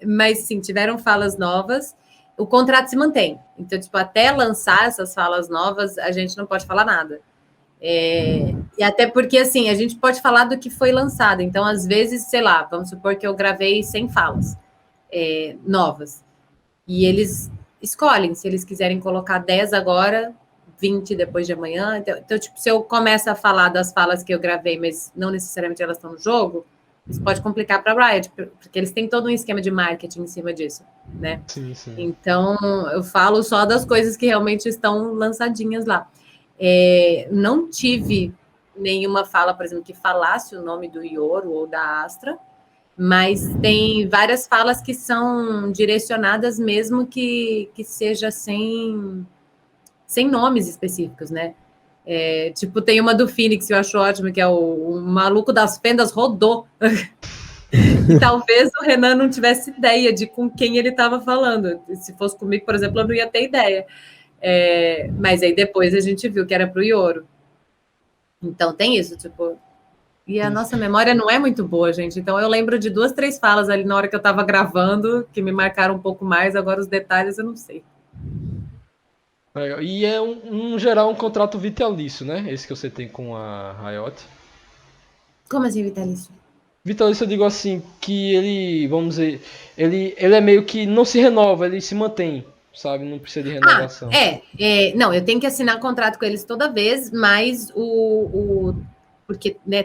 Speaker 2: Mas sim, tiveram falas novas. O contrato se mantém. Então, tipo, até lançar essas falas novas, a gente não pode falar nada. E até porque, assim, a gente pode falar do que foi lançado. Então, às vezes, sei lá, vamos supor que eu gravei 100 falas novas. E eles escolhem se eles quiserem colocar 10 agora, 20 depois de amanhã. Então, tipo, se eu começo a falar das falas que eu gravei, mas não necessariamente elas estão no jogo, isso pode complicar para a Riot, porque eles têm todo um esquema de marketing em cima disso, né?
Speaker 1: Sim, sim.
Speaker 2: Então, eu falo só das coisas que realmente estão lançadinhas lá. Não tive nenhuma fala, por exemplo, que falasse o nome do Ioro ou da Astra, mas tem várias falas que são direcionadas mesmo que seja sem nomes específicos, né? Tipo, tem uma do Phoenix que eu acho ótimo, que é o maluco das fendas rodou. E talvez o Renan não tivesse ideia de com quem ele estava falando. Se fosse comigo, por exemplo, eu não ia ter ideia. Mas aí depois a gente viu que era pro Ioro. Então tem isso, tipo... E a nossa memória não é muito boa, gente. Então eu lembro de 2, 3 falas ali na hora que eu estava gravando, que me marcaram um pouco mais, agora os detalhes eu não sei.
Speaker 1: E é, geral, um contrato vitalício, né? Esse que você tem com a Riot.
Speaker 2: Como assim, vitalício?
Speaker 1: Vitalício, eu digo assim, que ele, vamos dizer, ele é meio que não se renova, ele se mantém, sabe? Não precisa de renovação.
Speaker 2: Não, eu tenho que assinar contrato com eles toda vez, mas porque né,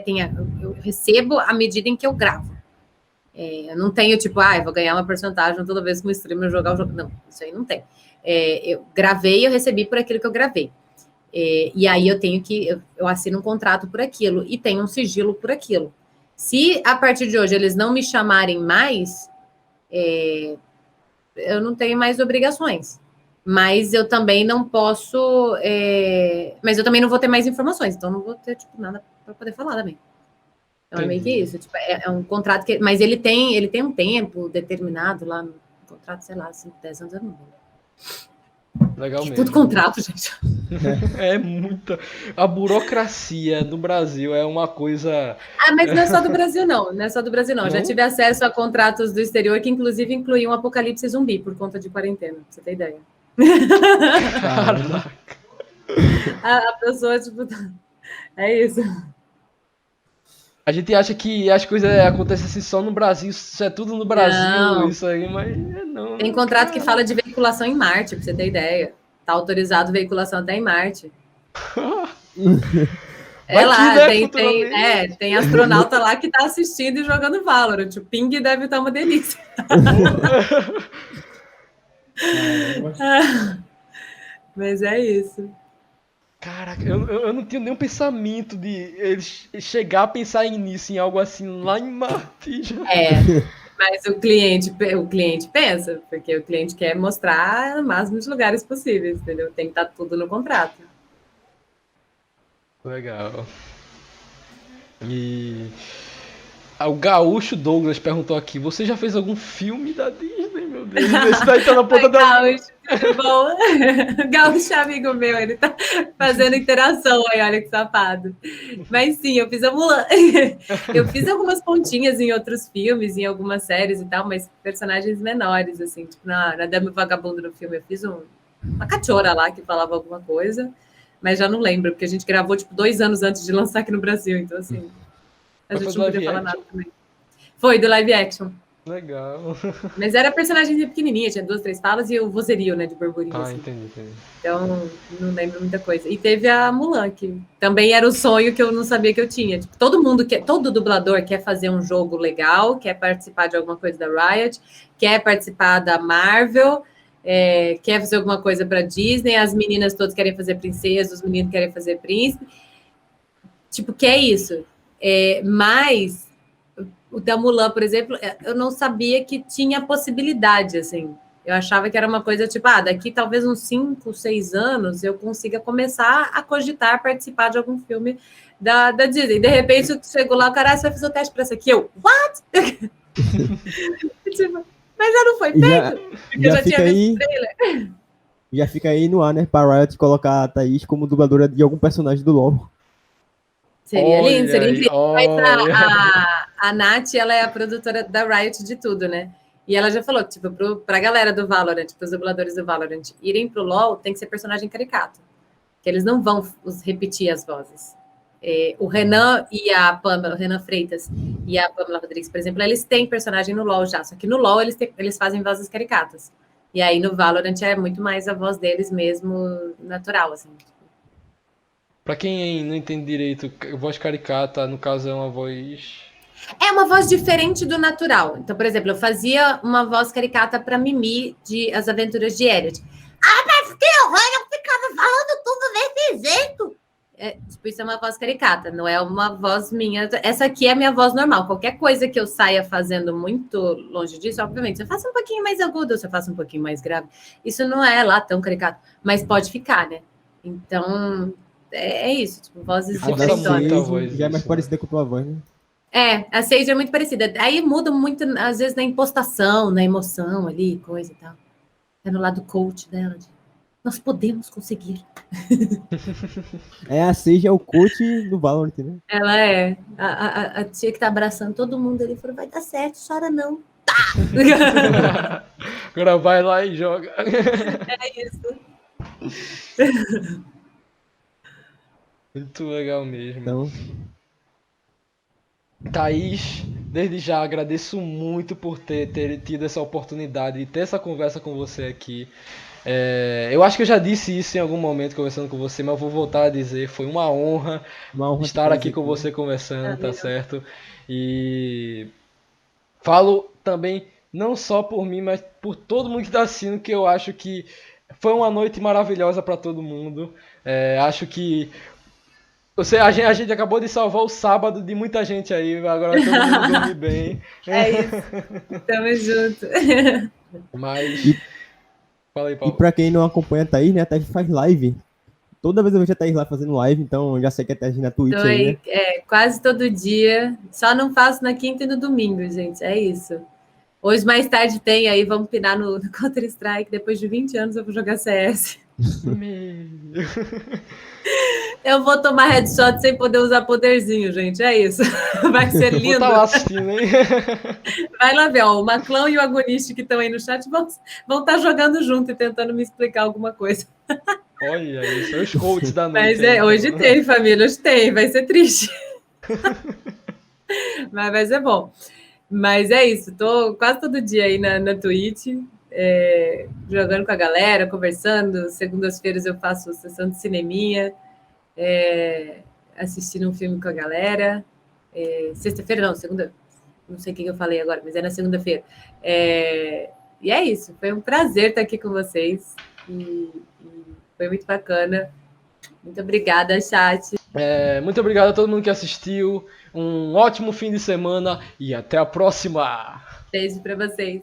Speaker 2: eu recebo à medida em que eu gravo. Eu não tenho, tipo, eu vou ganhar uma porcentagem toda vez que um streamer jogar o jogo. Não, isso aí não tem. Eu gravei, eu recebi por aquilo que eu gravei. E aí eu tenho que... Eu assino um contrato por aquilo e tenho um sigilo por aquilo. Se a partir de hoje eles não me chamarem mais, eu não tenho mais obrigações. Mas eu também não posso... mas eu também não vou ter mais informações. Então não vou ter, tipo, nada para poder falar também. Então é meio que isso. Tipo, é um contrato que... Mas ele tem um tempo determinado lá no contrato, sei lá, 5, 10 anos, eu não lembro.
Speaker 1: Legal mesmo.
Speaker 2: Tudo contrato, gente.
Speaker 1: É muita... A burocracia do Brasil é uma coisa...
Speaker 2: Mas não é só do Brasil, não. Não é só do Brasil, não. Já tive acesso a contratos do exterior que, inclusive, incluíam apocalipse zumbi por conta de quarentena, pra você ter ideia.
Speaker 1: Caraca.
Speaker 2: A pessoa, tipo... É isso.
Speaker 1: A gente acha que as coisas acontecem assim só no Brasil, isso é tudo no Brasil, não. Isso aí, mas não.
Speaker 2: Tem contrato que fala de veiculação em Marte, pra você ter ideia. Tá autorizado veiculação até em Marte. Tem astronauta lá que tá assistindo e jogando Valorant. O ping deve estar uma delícia. Mas é isso.
Speaker 1: Caraca, eu não tinha nenhum pensamento de eles chegar a pensar nisso, em algo assim lá em Marte.
Speaker 2: Mas o cliente pensa, porque o cliente quer mostrar no máximo de lugares possíveis, entendeu? Tem que estar tudo no contrato.
Speaker 1: Legal. E o Gaúcho Douglas perguntou aqui: você já fez algum filme da Disney, meu Deus? Esse daí tá na ponta da...
Speaker 2: Gaúcho, bom. Gaúcho é amigo meu, ele tá fazendo interação aí, olha que safado. Mas sim, eu fiz a Mulan. Eu fiz algumas pontinhas em outros filmes, em algumas séries e tal, mas personagens menores, assim, tipo na Dama e o Vagabundo no filme, eu fiz uma cachorra lá que falava alguma coisa, mas já não lembro, porque a gente gravou, tipo, 2 anos antes de lançar aqui no Brasil, então, assim, a gente não podia falar nada também. Foi, do live action.
Speaker 1: Legal.
Speaker 2: Mas era personagem pequenininha, tinha 2, 3 falas e o vozerio, né, de burburinho.
Speaker 1: Assim. Entendi.
Speaker 2: Então, não lembro muita coisa. E teve a Mulan, que também era o sonho que eu não sabia que eu tinha. Tipo, todo dublador quer fazer um jogo legal, quer participar de alguma coisa da Riot, quer participar da Marvel, quer fazer alguma coisa para Disney, as meninas todas querem fazer princesa, os meninos querem fazer príncipe. Tipo, quer isso. Mas... O da Mulan, por exemplo, eu não sabia que tinha possibilidade, assim. Eu achava que era uma coisa tipo, daqui talvez uns 5, 6 anos eu consiga começar a cogitar participar de algum filme da Disney. De repente, chegou lá, o cara, você vai fazer o teste para essa aqui. Eu, what? Tipo, mas já não foi feito? Porque eu já tinha visto o trailer.
Speaker 3: Já fica aí no ar, né? Pra Riot colocar a Thaís como dubladora de algum personagem do LoL.
Speaker 2: Seria lindo, seria incrível. Mas a Nath, ela é a produtora da Riot de tudo, né? E ela já falou que, tipo, pra galera do Valorant, pros dubladores do Valorant, irem pro LoL, tem que ser personagem caricato. Que eles não vão repetir as vozes. O Renan e a Pamela, o Renan Freitas e a Pamela Rodrigues, por exemplo, eles têm personagem no LoL já, só que no LoL eles fazem vozes caricatas. E aí no Valorant é muito mais a voz deles mesmo, natural, assim.
Speaker 1: Pra quem não entende direito, voz caricata, no caso, é uma voz...
Speaker 2: É uma voz diferente do natural. Então, por exemplo, eu fazia uma voz caricata pra Mimi de As Aventuras de Elliot. Mas que eu ficava falando tudo desse jeito. Tipo, isso é uma voz caricata, não é uma voz minha. Essa aqui é a minha voz normal. Qualquer coisa que eu saia fazendo muito longe disso, obviamente, se eu faço um pouquinho mais agudo, se eu faço um pouquinho mais grave, isso não é lá tão caricato, mas pode ficar, né? Então, é isso, tipo, vozes diferentes.
Speaker 3: Já é mais parecida com a tua voz, né?
Speaker 2: A Sage é muito parecida. Aí muda muito, às vezes, na impostação, na emoção ali, coisa e tal. É no lado coach dela. Nós podemos conseguir.
Speaker 3: A Sage é o coach do Valorant, né?
Speaker 2: Ela é. A tia que tá abraçando todo mundo ali falou, vai dar certo, chora não. Tá!
Speaker 1: Agora vai lá e joga.
Speaker 2: É isso.
Speaker 1: Muito legal mesmo.
Speaker 3: Então...
Speaker 1: Thaís, desde já agradeço muito por ter tido essa oportunidade de ter essa conversa com você aqui. Eu acho que eu já disse isso em algum momento conversando com você, mas eu vou voltar a dizer, foi uma honra estar aqui com você conversando, tá certo? E falo também, não só por mim, mas por todo mundo que está assistindo, que eu acho que foi uma noite maravilhosa para todo mundo. Acho que a gente acabou de salvar o sábado de muita gente aí, agora todo mundo dorme bem.
Speaker 2: É isso. Tamo junto.
Speaker 1: Mas... Fala aí, Paulo.
Speaker 3: E pra quem não acompanha a Thaís, né? A Thaís faz live. Toda vez eu vejo a Thaís lá fazendo live, então já sei que a Thaís na Twitch aí, né?
Speaker 2: Quase todo dia. Só não faço na quinta e no domingo, gente. É isso. Hoje mais tarde tem aí, vamos pinar no Counter-Strike. Depois de 20 anos eu vou jogar CS. Eu vou tomar headshot sem poder usar poderzinho, gente. É isso. Vai ser lindo.
Speaker 1: Vou estar lá assistindo, hein?
Speaker 2: Vai lá ver, ó. O Maclão e o Agoniste que estão aí no chat vão estar jogando junto e tentando me explicar alguma coisa.
Speaker 1: Olha isso, é os coaches da noite.
Speaker 2: Mas hoje tem, família, hoje tem. Vai ser triste. Mas vai ser bom. Mas é isso. Tô quase todo dia aí na Twitch. Jogando com a galera, conversando. Segundas-feiras eu faço sessão de cineminha. Assistindo um filme com a galera. Sexta-feira, não, segunda. Não sei o que eu falei agora, mas é na segunda-feira. E é isso. Foi um prazer estar aqui com vocês. E foi muito bacana. Muito obrigada, chat.
Speaker 1: Muito obrigado a todo mundo que assistiu. Um ótimo fim de semana e até a próxima.
Speaker 2: Beijo para vocês.